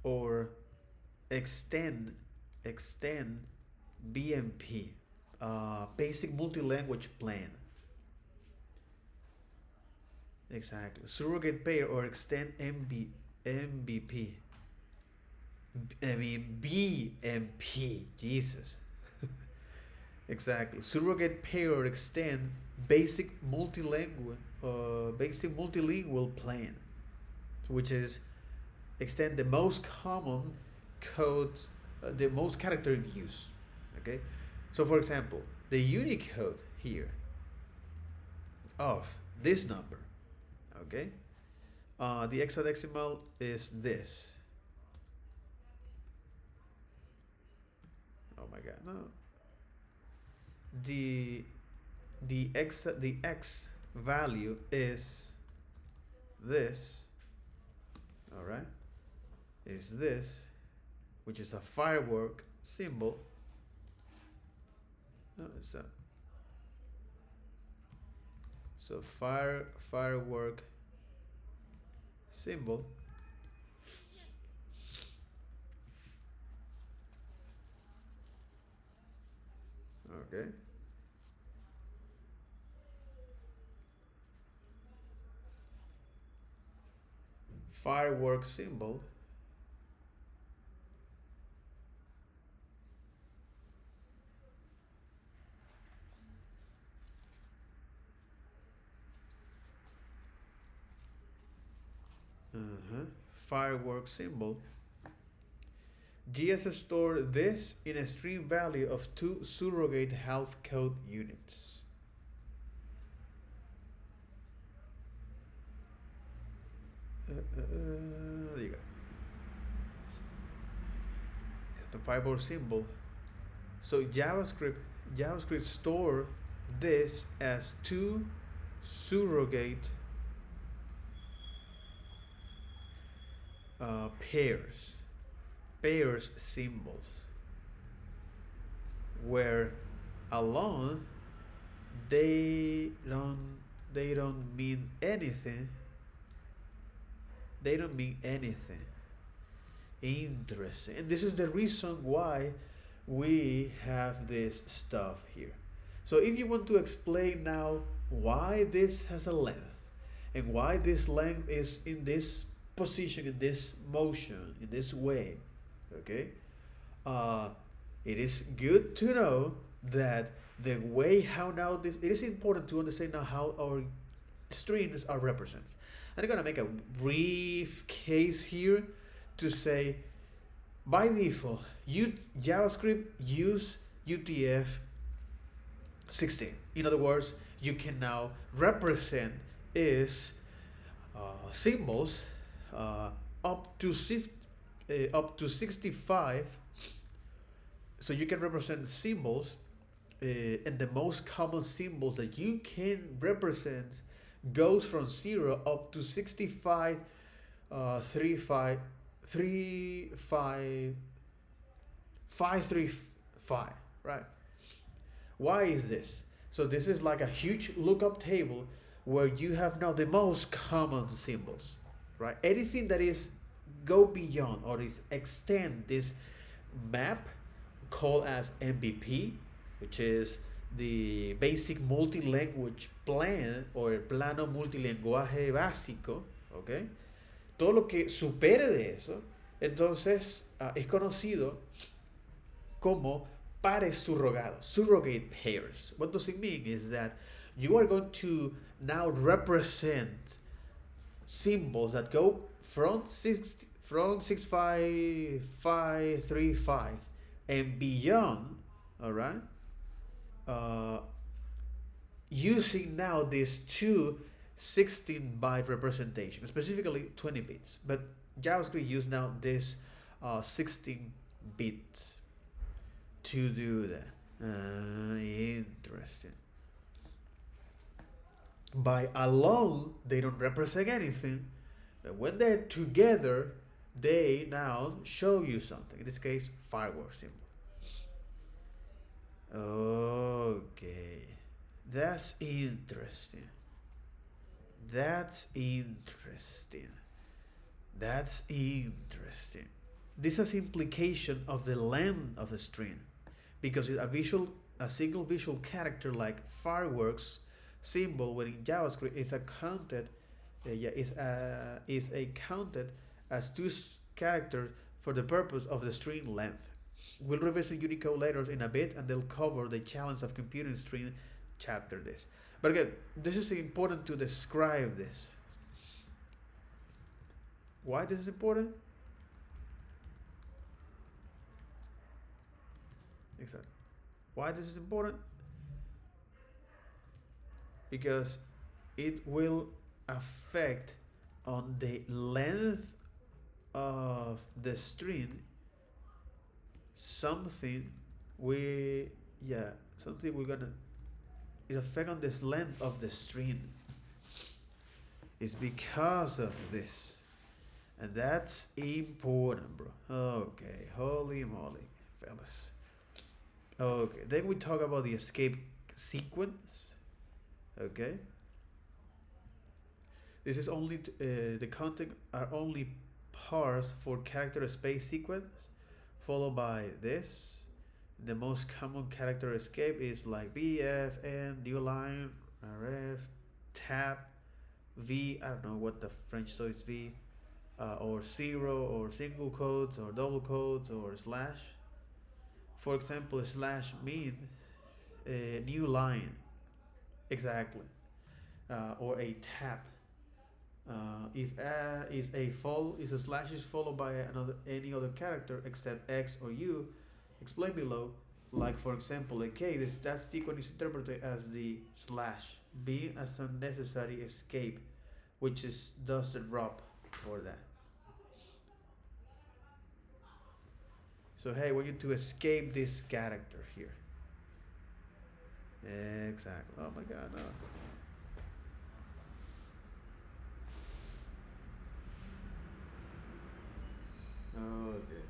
or extend BMP, basic multi-language plan. Exactly. Surrogate pair or extend MVP. I mean BMP. Jesus. Exactly. Surrogate pair or extend basic multilingual plan, which is extend the most common code, the most character use. Okay. So for example, the Unicode here of this number. Okay. The hexadecimal is this. Oh my god, no. The x value is this. All right, is this, which is a firework symbol. No, it's a firework symbol. Okay. Firework symbol. Firework symbol. GS store this in a string value of 2 surrogate half code units. There you go. The firework symbol. So JavaScript store this as 2 surrogate pairs symbols, where alone they don't mean anything. They don't mean anything. Interesting. And this is the reason why we have this stuff here. So if you want to explain now why this has a length and why this length is in this position, in this motion, in this way, okay, it is good to know that the way how now this, it is important to understand now how our strings are represented. I'm gonna make a brief case here to say, by default, JavaScript use UTF-16. In other words, you can now represent is symbols up to 65. So you can represent symbols, and the most common symbols that you can represent goes from 0 up to 65, 535, right? Why is this? So this is like a huge lookup table where you have now the most common symbols, right? Anything that is go beyond or is extend this map called as MVP, which is the basic multi-language plan or el plano multilenguaje básico, ¿ok? Todo lo que supere de eso, entonces es conocido como pares surrogados, surrogate pairs. What does it mean is that you are going to now represent symbols that go from 65535 and beyond, all right? Using now these two 16-byte representation, specifically 20 bits, but JavaScript use now this 16 bits to do that. Interesting. By alone, they don't represent anything, but when they're together, they now show you something. In this case, firework symbol. Okay, that's interesting. That's interesting. That's interesting. This has implication of the length of the string, because a single visual character like fireworks symbol within JavaScript is accounted, is a counted as two characters for the purpose of the string length. We'll revisit Unicode later in a bit, and they'll cover the challenge of computing string chapter this. But again, this is important to describe this. Why this is important? Exactly. Why this is important? Because it will affect on the length of the string something we're gonna, it affect on this length of the string. It's because of this, and that's important, bro. Okay, holy moly, fellas. Okay, then we talk about the escape sequence. Okay, this is only the content are only parsed for character space sequence, followed by this. The most common character escape is like BF, N, new line, RF, tab, V. I don't know what the French so it's V, or zero, or single quotes, or double quotes, or slash. For example, slash mean a new line, exactly, or a tab. If is a slash is followed by any other character except X or U, explained below. Like for example, a K, that sequence is interpreted as the slash, being as a necessary escape, which is thus the drop for that. So hey, we need to escape this character here. Exactly. Oh my God, no. Okay.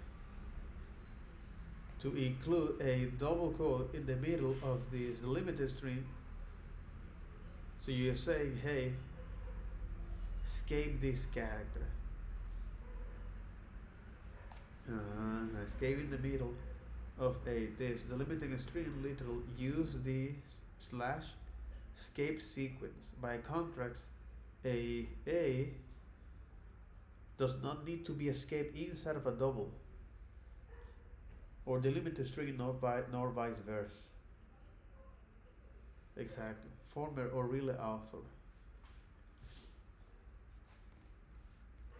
To include a double quote in the middle of this delimited string. So you're saying, hey, escape this character. Escape in the middle of this delimiting string literal use the slash escape sequence. By contrast, a does not need to be escaped inside of a double or delimited string, nor vice versa. Exactly. Former or really author.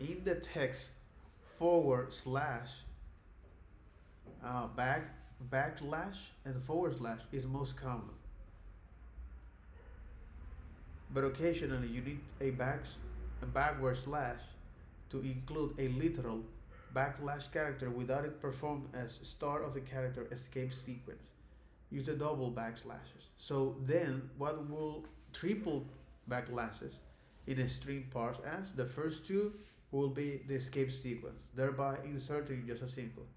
In the text, forward slash, backslash, and forward slash is most common. But occasionally you need a backward slash to include a literal backslash character without it performed as start of the character escape sequence. Use the double backslashes. So then what will triple backslashes in a string parse as? The first two will be the escape sequence, thereby inserting just a single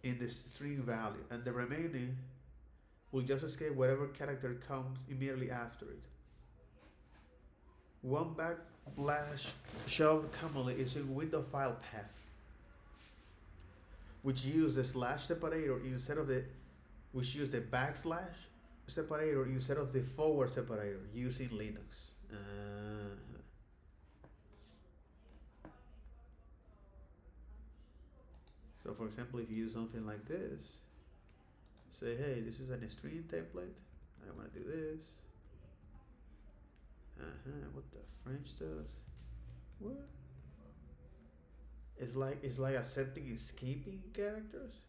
in the string value, and the remaining will just escape whatever character comes immediately after it. One backslash shown commonly is in window file path, which use the slash separator instead of the, which use the backslash separator instead of the forward separator using Linux. So for example, if you use something like this, say, hey, this is an string template, I want to do this. What the French does? What? It's like accepting escaping characters.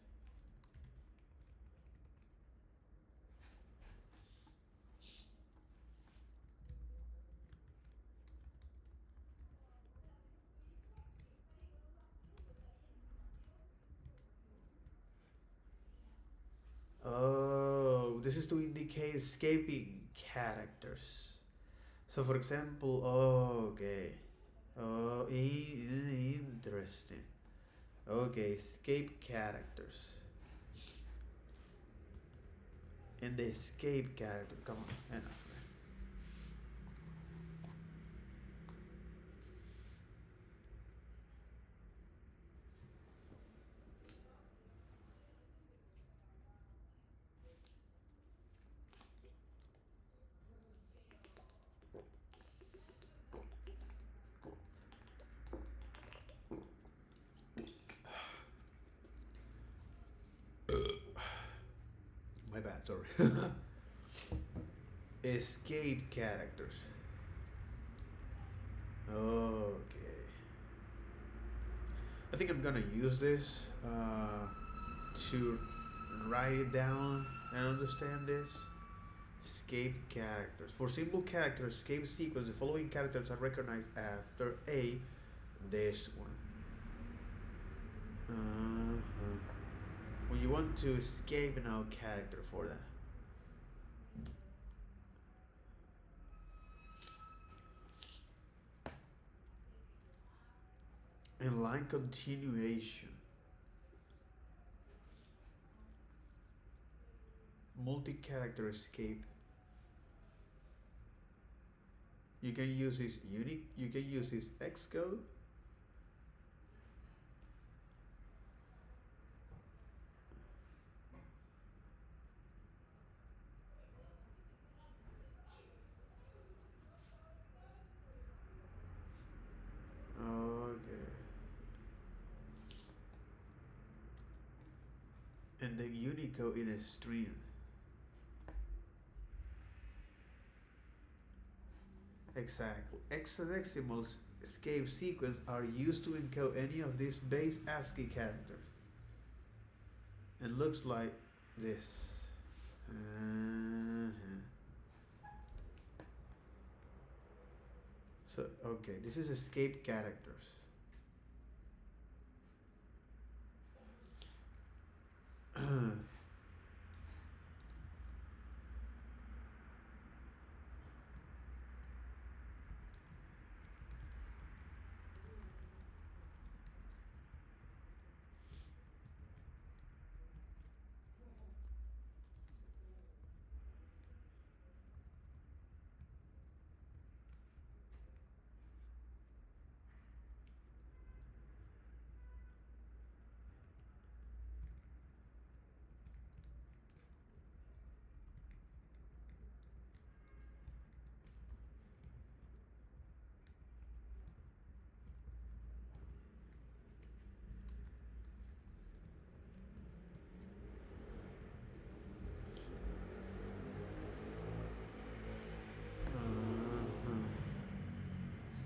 Oh, this is to indicate escaping characters. So for example, okay. Oh, interesting. Okay, escape characters. And the escape character, come on, enough, man. sorry. Escape characters. Okay. I think I'm gonna use this to write it down and understand this. Escape characters. For simple character escape sequence, the following characters are recognized after a this one. When you want to escape now character for that. And line continuation. Multi-character escape. You can use this unique, you can use this Xcode. Okay. And then Unicode in a string. Exactly. Hexadecimal escape sequence are used to encode any of these base ASCII characters. And looks like this. So, okay, this is escape characters.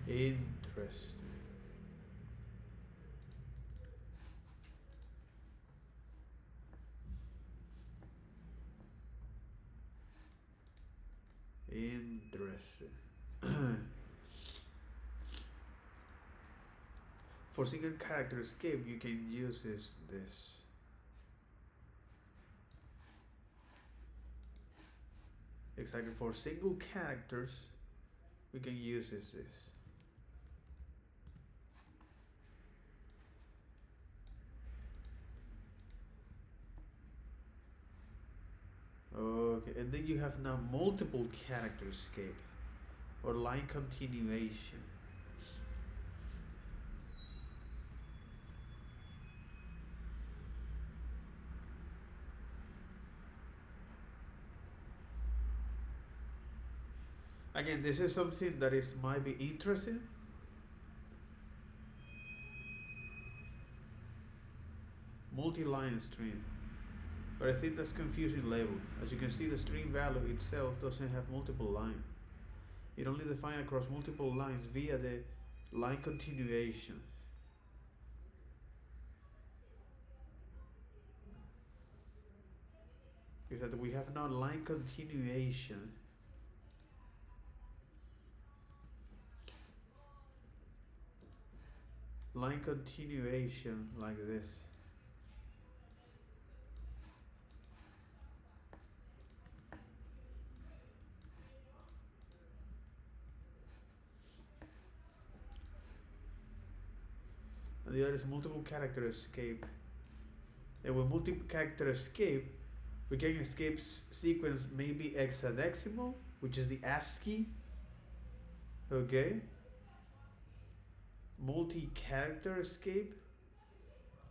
Interesting. Interesting. For single character escape, you can use this. Exactly. For single characters, we can use this. Okay, and then you have now multiple character escape or line continuation. Again, this is something that might be interesting. Multi-line string. But I think that's confusing label. As you can see, the string value itself doesn't have multiple lines. It only defines across multiple lines via the line continuation. Is that we have now line continuation. Line continuation like this. And the other is multiple character escape. And with multiple character escape, we can escape sequence maybe hexadecimal, which is the ASCII. Okay. Multi-character escape,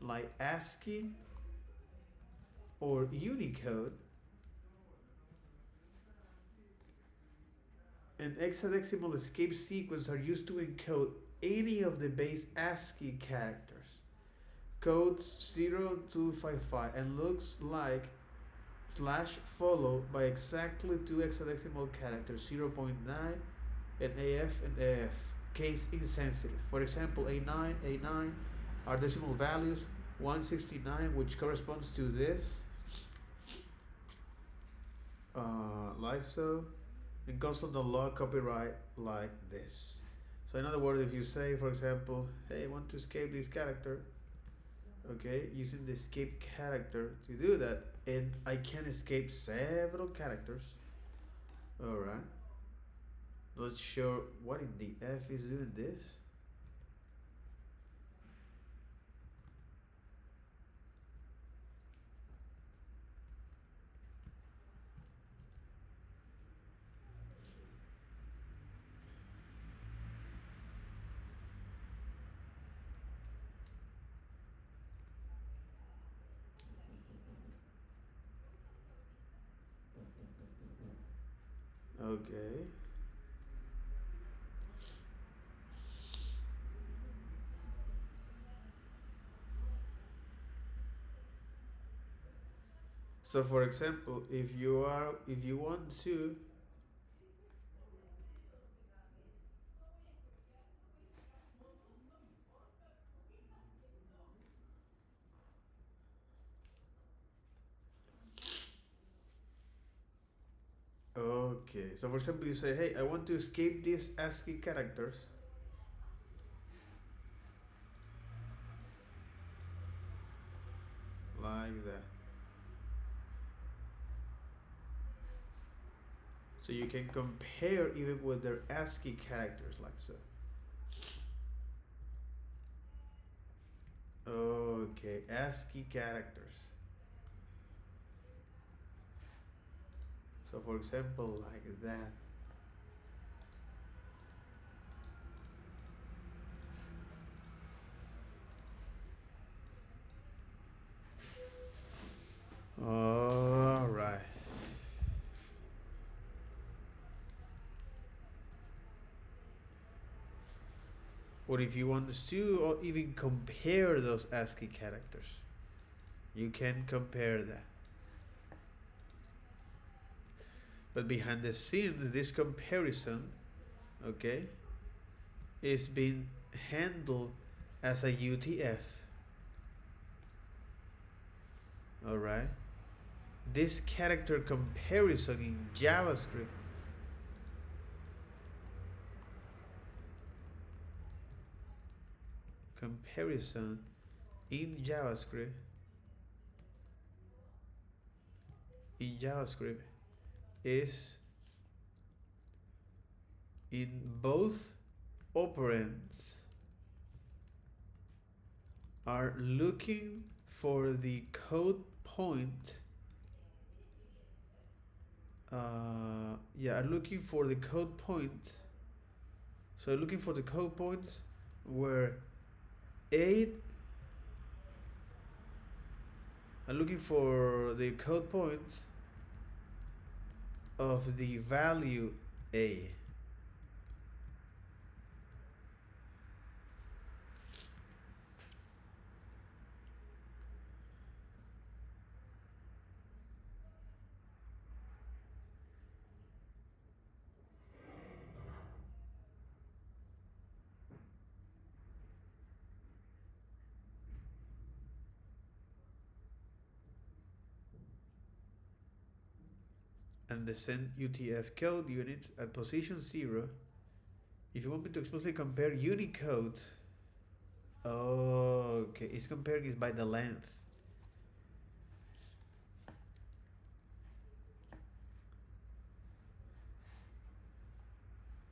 like ASCII or Unicode. And hexadecimal escape sequence are used to encode any of the base ASCII characters. Codes 0 to 55 and looks like slash followed by exactly two hexadecimal characters, 0.9 and AF and AF, case insensitive. For example, A9 are decimal values, 169, which corresponds to this, like so, and constant log copyright like this. So in other words, if you say, for example, hey, I want to escape this character, okay, using the escape character to do that, and I can escape several characters. Alright, not sure what in the F is doing this. Okay. So for example, if you want to, okay, so for example, you say, hey, I want to escape these ASCII characters, like that. So you can compare even with their ASCII characters, like so. Okay, ASCII characters. So for example, like that. All right. Or if you want to, or even compare those ASCII characters, you can compare that. But behind the scenes, this comparison, okay, is being handled as a UTF. All right. This character comparison in JavaScript in JavaScript is in both operands are looking for the code point. Are looking for the code point. So looking for the code points where 8 I'm looking for the code points of the value A. And the send UTF code unit at position 0. If you want me to explicitly compare Unicode, okay, it's comparing it by the length.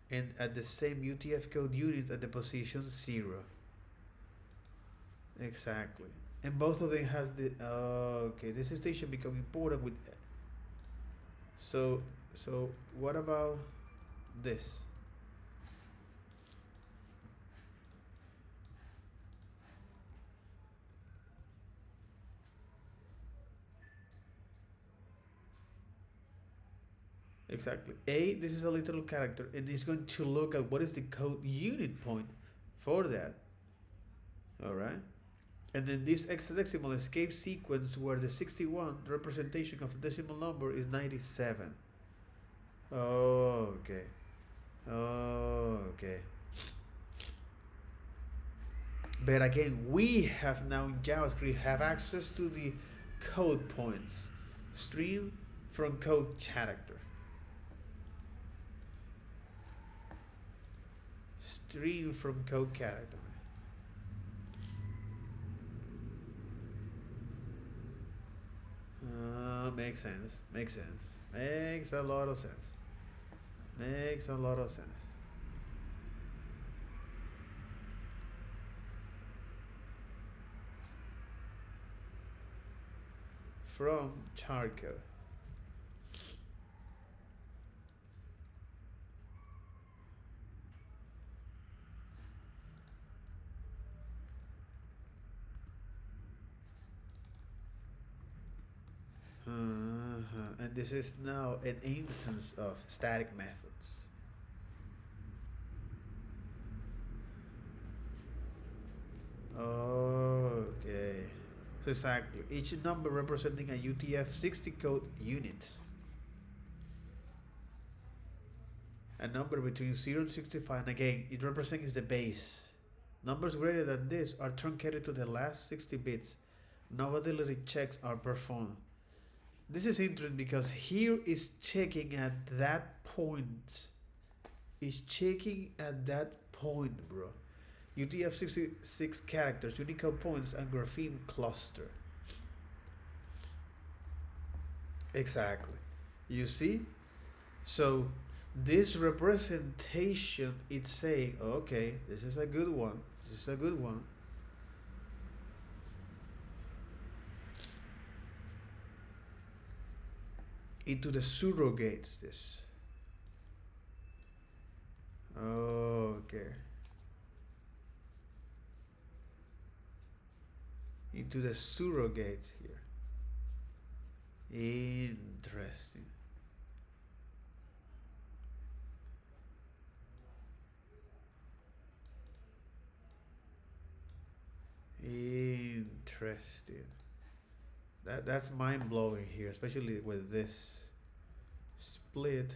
And at the same UTF code unit at the position 0. Exactly. And both of them has the okay, this station become important with. So what about this? Exactly. This is a literal character, and it's going to look at what is the code unit point for that. All right. And then this hexadecimal escape sequence where the 61 representation of the decimal number is 97. Oh, okay. Oh, okay. But again, we have now in JavaScript have access to the code points. Stream from code character. Stream from code character. Makes sense. Makes sense. Makes a lot of sense. Makes a lot of sense. From chart code. And this is now an instance of static methods. Okay. So exactly, each number representing a UTF-16 code unit. A number between 0 and 65, and again, it represents the base. Numbers greater than this are truncated to the last 60 bits. No validity checks are performed. This is interesting because here is checking at that point. Is checking at that point, bro. UTF-66 characters, Unicode points, and grapheme cluster. Exactly. You see? So this representation, it's saying, okay, this is a good one. This is a good one. Into the surrogates, this. Okay. Into the surrogates here. Interesting. Interesting. That's mind blowing here, especially with this split.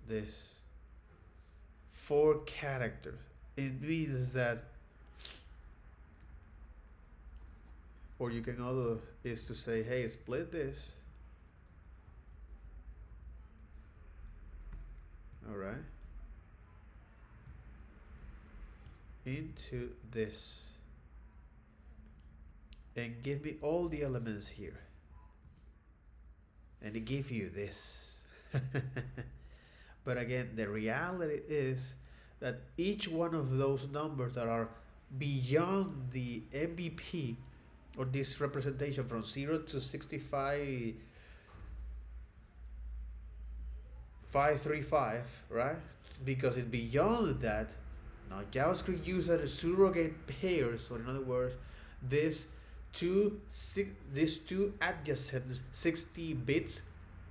This 4 characters. It means that, or you can also is to say, hey, split this. All right. Into this. And give me all the elements here. And it gives you this. But again, the reality is that each one of those numbers that are beyond the MVP, or this representation from 0 to 65, 535, right? Because it's beyond that. Now JavaScript uses surrogate pairs, or in other words, these two adjacent 60 bits,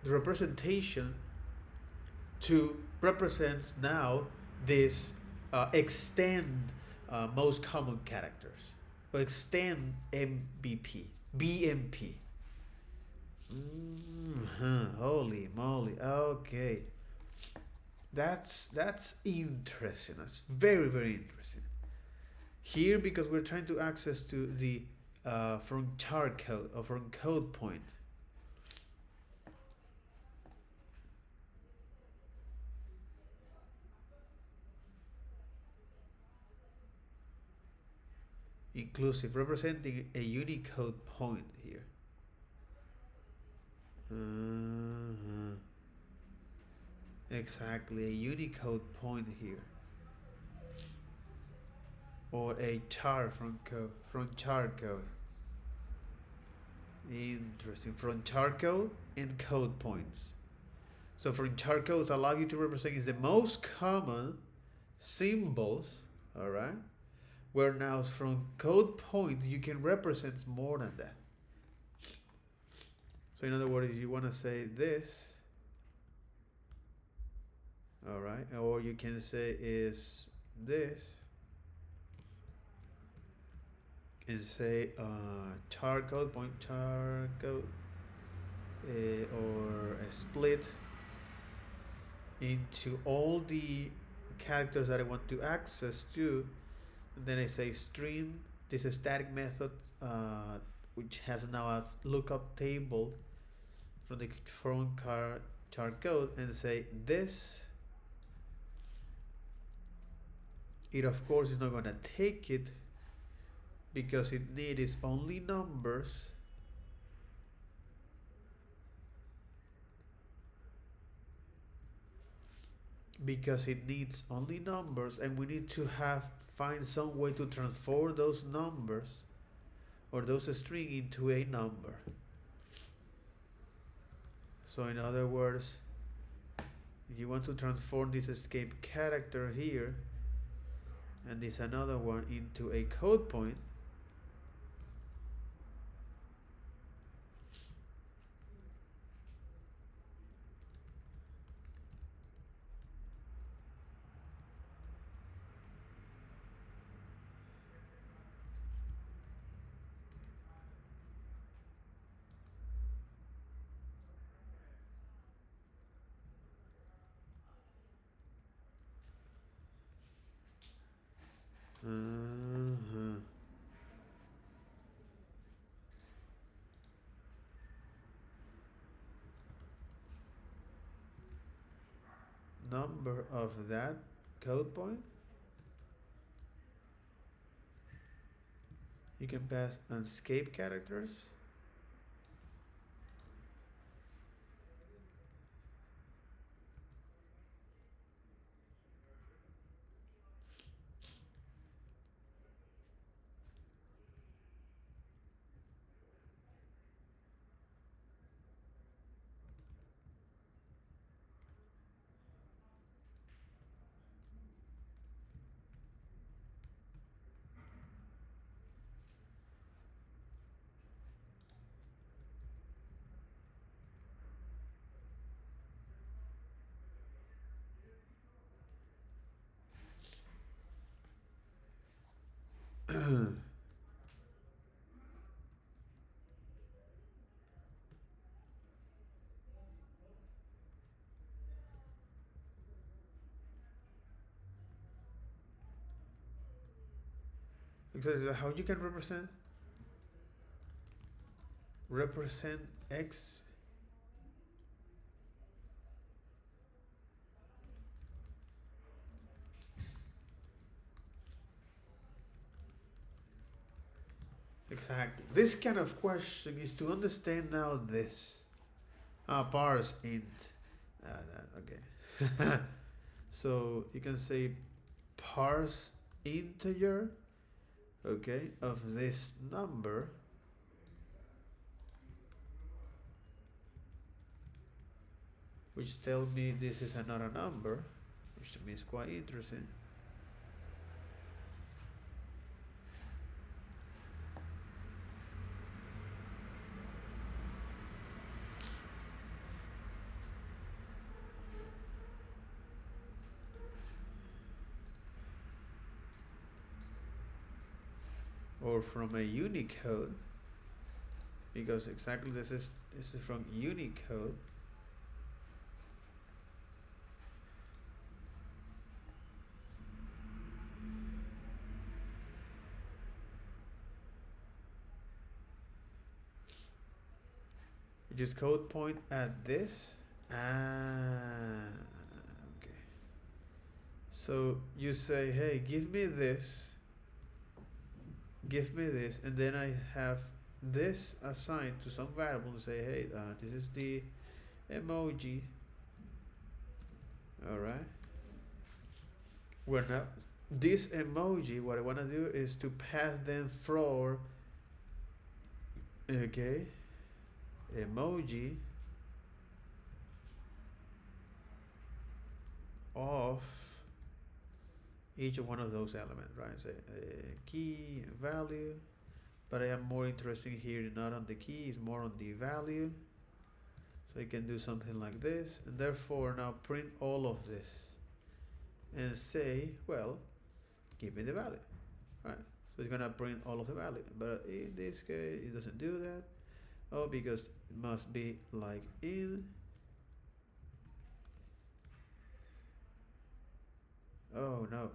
the representation to represents now this extend most common characters, or extend BMP. Holy moly. Okay, that's interesting. That's very, very interesting here, because we're trying to access to the from chart code, or from code point. Inclusive, representing a Unicode point here. Exactly, a Unicode point here, or a char from chart code. Interesting, from chart code and code points. So from chart codes allow you to represent is the most common symbols, all right? Where now from code points you can represent more than that. So in other words, you want to say this, all right, or you can say is this, and say char code, point char code, or a split into all the characters that I want to access to, and then I say string. This is static method, which has now a lookup table from the front char code, and say this. It of course is not gonna take it because it needs only numbers. Because it needs only numbers, and we need to find some way to transform those numbers or those string into a number. So in other words, if you want to transform this escape character here and this another one into a code point, number of that code point, you can pass on escape characters. Exactly how you can represent x. Exactly. This kind of question is to understand now this. Parse int. Okay. So you can say parse integer, okay, of this number, which tells me this is another number, which to me is quite interesting. Or from a Unicode, because exactly this is from Unicode. Which is code point at this. Okay. So you say, hey, give me this, and then I have this assigned to some variable to say, hey, this is the emoji. All right. Well, now this emoji, what I want to do is to pass them for, okay, emoji of each one of those elements, right? Say key, value, but I am more interested here not on the key, it's more on the value. So I can do something like this, and therefore now print all of this and say, well, give me the value, right? So it's gonna print all of the value. But in this case, it doesn't do that. Oh, because it must be like in. Oh no,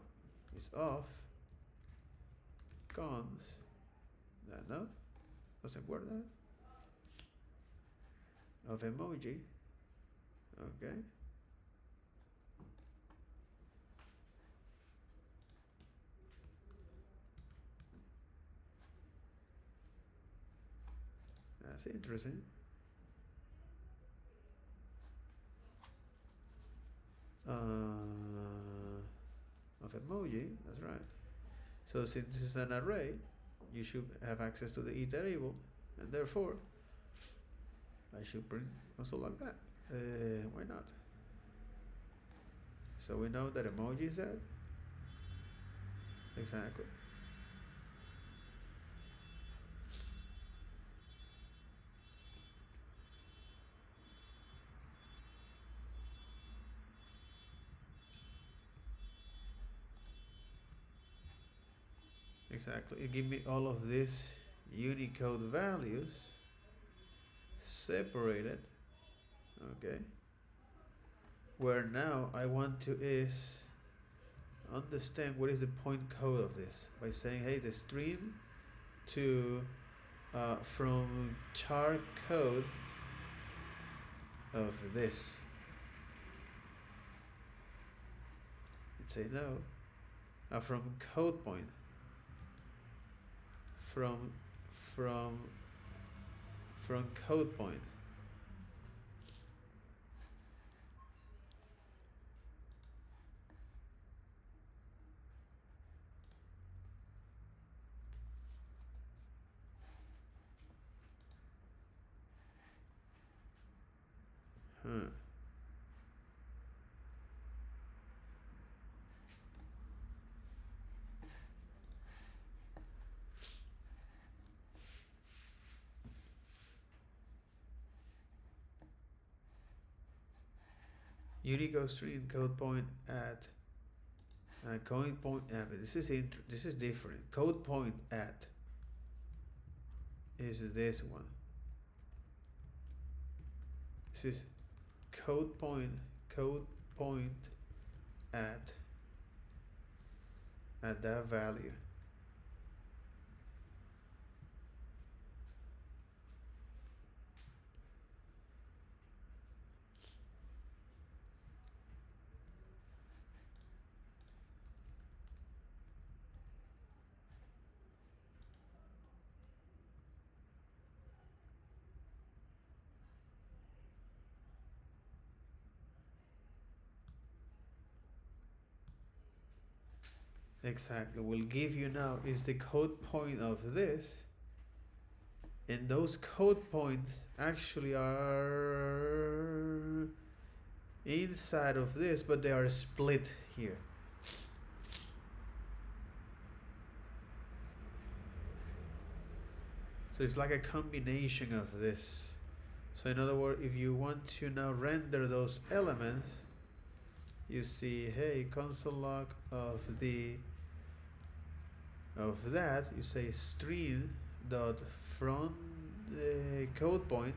it's off. Cons. No, doesn't work that. Of emoji. Okay. That's interesting. Of emoji, that's right. So since this is an array, you should have access to the iterable, and therefore I should print also like that. Why not? So we know that emoji is that. Exactly. Exactly. It gives me all of these Unicode values separated. Okay. Where now I want to is understand what is the point code of this by saying, hey, the string to from char code of this. It say no. From code point. From code point. Huh. Unicode string code point at code point at. This is different. Code point at is this one. This is code point at that value. Exactly. Will give you now is the code point of this, and those code points actually are inside of this, but they are split here. So it's like a combination of this. So in other words, if you want to now render those elements, you see, hey, console log of that, you say string dot from the code point.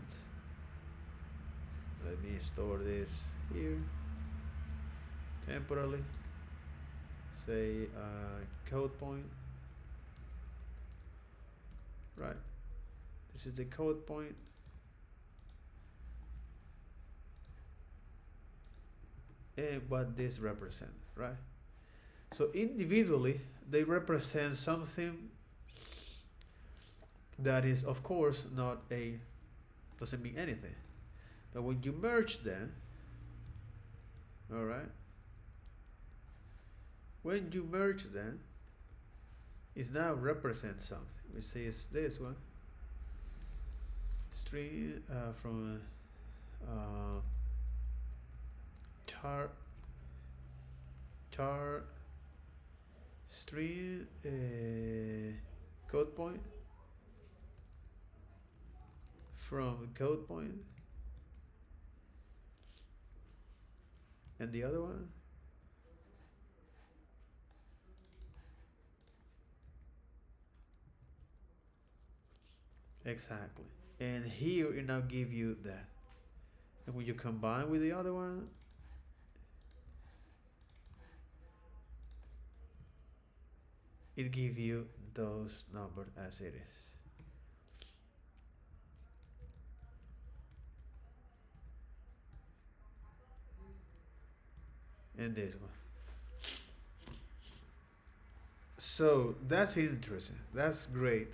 Let me store this here temporarily. Say code point. Right. This is the code point. And what this represents, right? So individually, they represent something that is, of course, doesn't mean anything. But when you merge them, all right, when you merge them, it now represents something. We say it's this one. String from char string code point from code point, and the other one Exactly. And here it now give you that. And when you combine with the other one, it give you those numbers as it is. And this one. So that's interesting. That's great.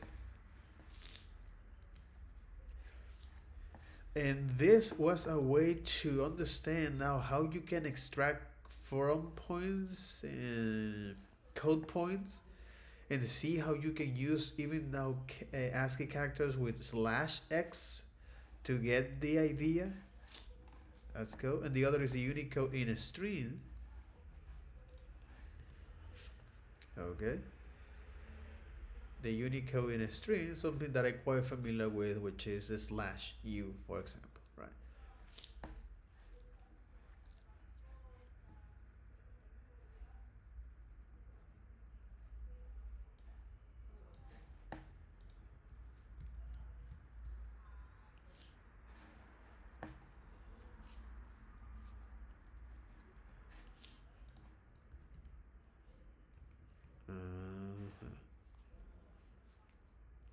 And this was a way to understand now how you can extract forum points and code points and see how you can use even now ASCII characters with /x to get the idea. Let's go. And the other is the Unicode in a string. Okay. The Unicode in a string, something that I'm quite familiar with, which is the /u, for example, right?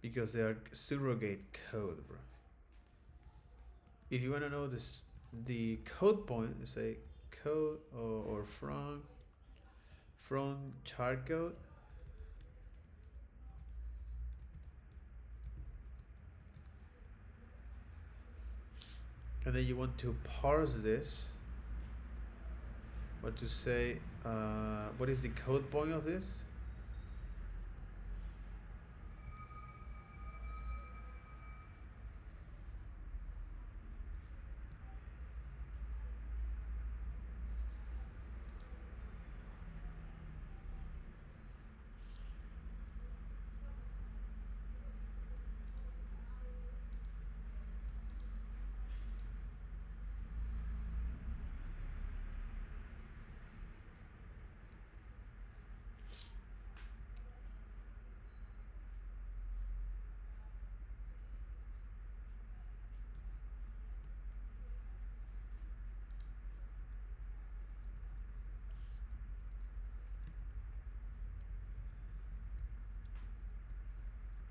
Because they are surrogate code, bro. If you want to know this, the code point, say code or from chart code, and then you want to parse this, what to say, what is the code point of this?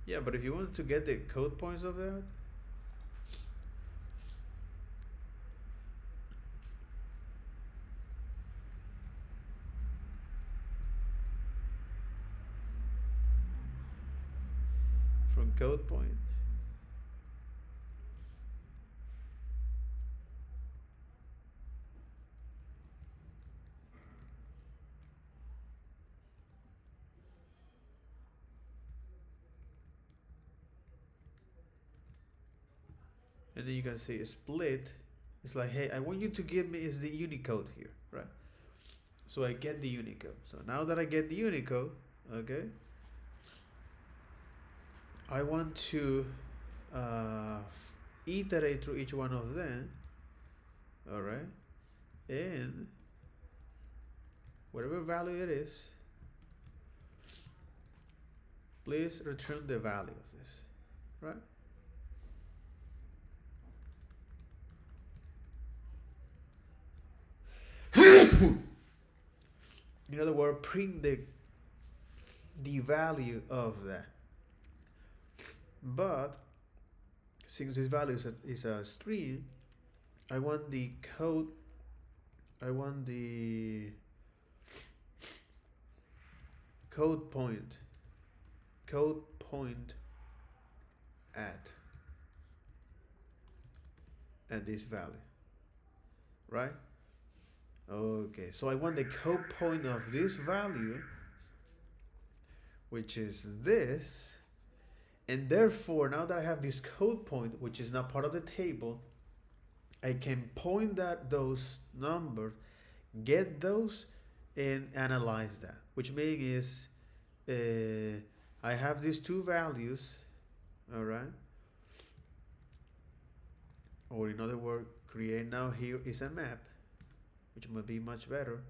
Yeah, but if you want to get the code points of that, from code point, and then you can say split. It's like, hey, I want you to give me is the Unicode here, right? So I get the Unicode. So now that I get the Unicode, okay, I want to iterate through each one of them, all right, and whatever value it is, please return the value of this, right? In other words, print the value of that. But since this value is a string, I want the code, I want the code point at this value, right? Okay, so I want the code point of this value, which is this, and therefore now that I have this code point, which is not part of the table, I can point at those numbers, get those, and analyze that. Which means I have these two values, all right? Or in other words, create now here is a map, which might be much better.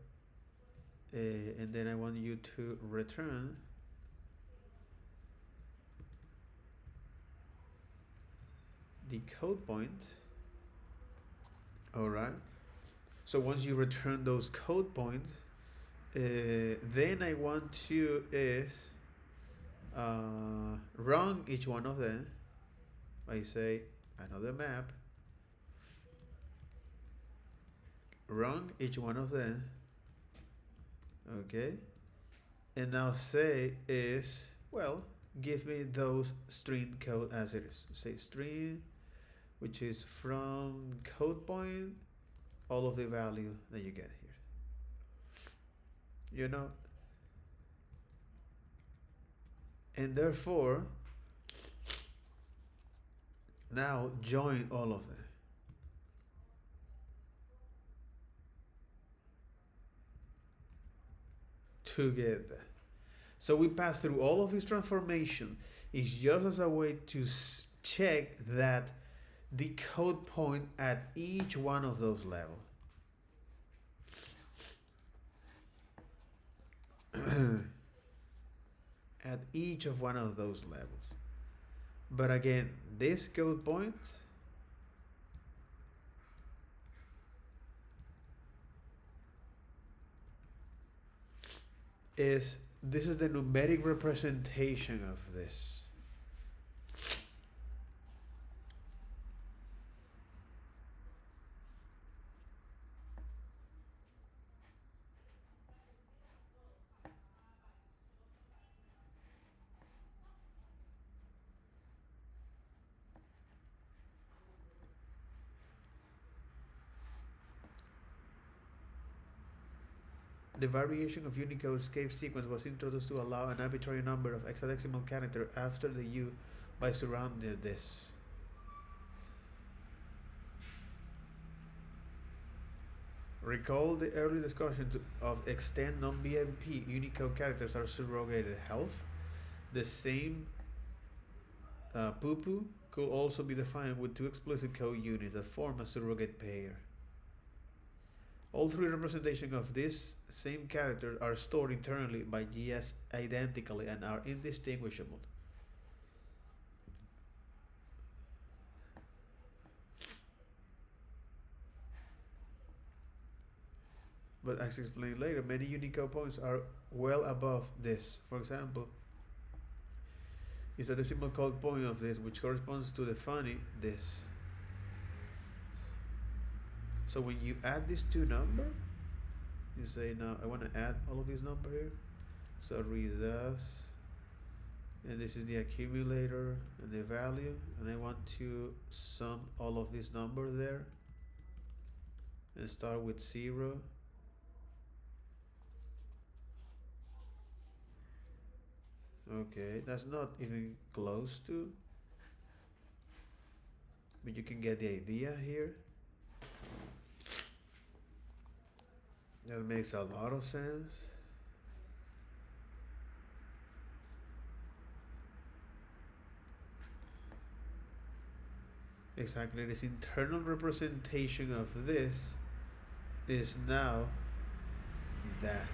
And then I want you to return the code point. All right. So once you return those code points, then I want to is run each one of them. I say another map, run each one of them. Okay. And now say is, well, give me those string code as it is. Say string, which is from code point, all of the value that you get here. You know? And therefore, now join all of them. Together. So we pass through all of this transformation. It's just as a way to check that the code point at each one of those levels. At each of one of those levels. But again, this code point is, this is the numeric representation of this. The variation of Unicode escape sequence was introduced to allow an arbitrary number of hexadecimal characters after the U by surrounding this. Recall the early discussion of extend non-BMP Unicode characters are surrogated health. The same poo-poo could also be defined with two explicit code units that form a surrogate pair. All three representations of this same character are stored internally by GS identically and are indistinguishable. But as explained later, many Unicode points are well above this. For example, is a decimal code point of this, which corresponds to the funny this. So when you add these two numbers, you say, now I want to add all of these numbers here. So reduce, and this is the accumulator and the value, and I want to sum all of these numbers there and start with 0. Okay, that's not even close to, but you can get the idea here. That makes a lot of sense. Exactly, this internal representation of this is now that.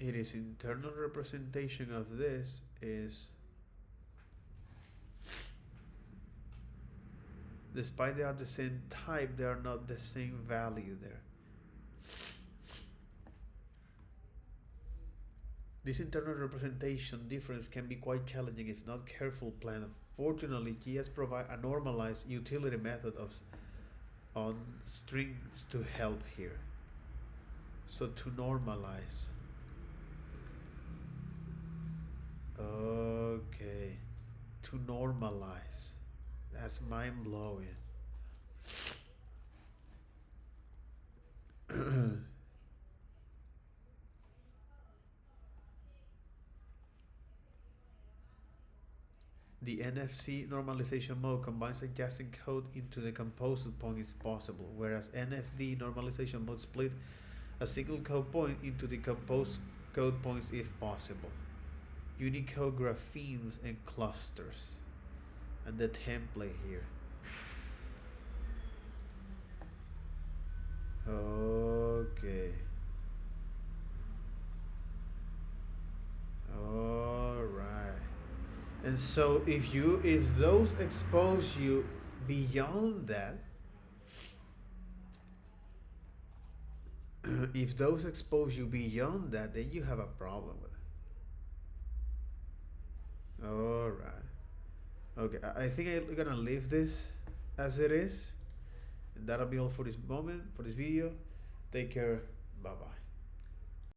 It is internal representation of this is, despite they are the same type, they are not the same value there. This internal representation difference can be quite challenging if not careful planned. Fortunately, GS provide a normalized utility method on strings to help here. So to normalize. Okay, to normalize. That's mind-blowing. The NFC normalization mode combines adjacent code into the composite point is possible, whereas NFD normalization mode split a single code point into the composed code points if possible. Unicode graphemes and clusters. And the template here. Okay. Alright. And so if those expose you beyond that, if those expose you beyond that, then you have a problem with it. Alright. Okay, I think I'm gonna leave this as it is. And that'll be all for this moment, for this video. Take care. Bye bye.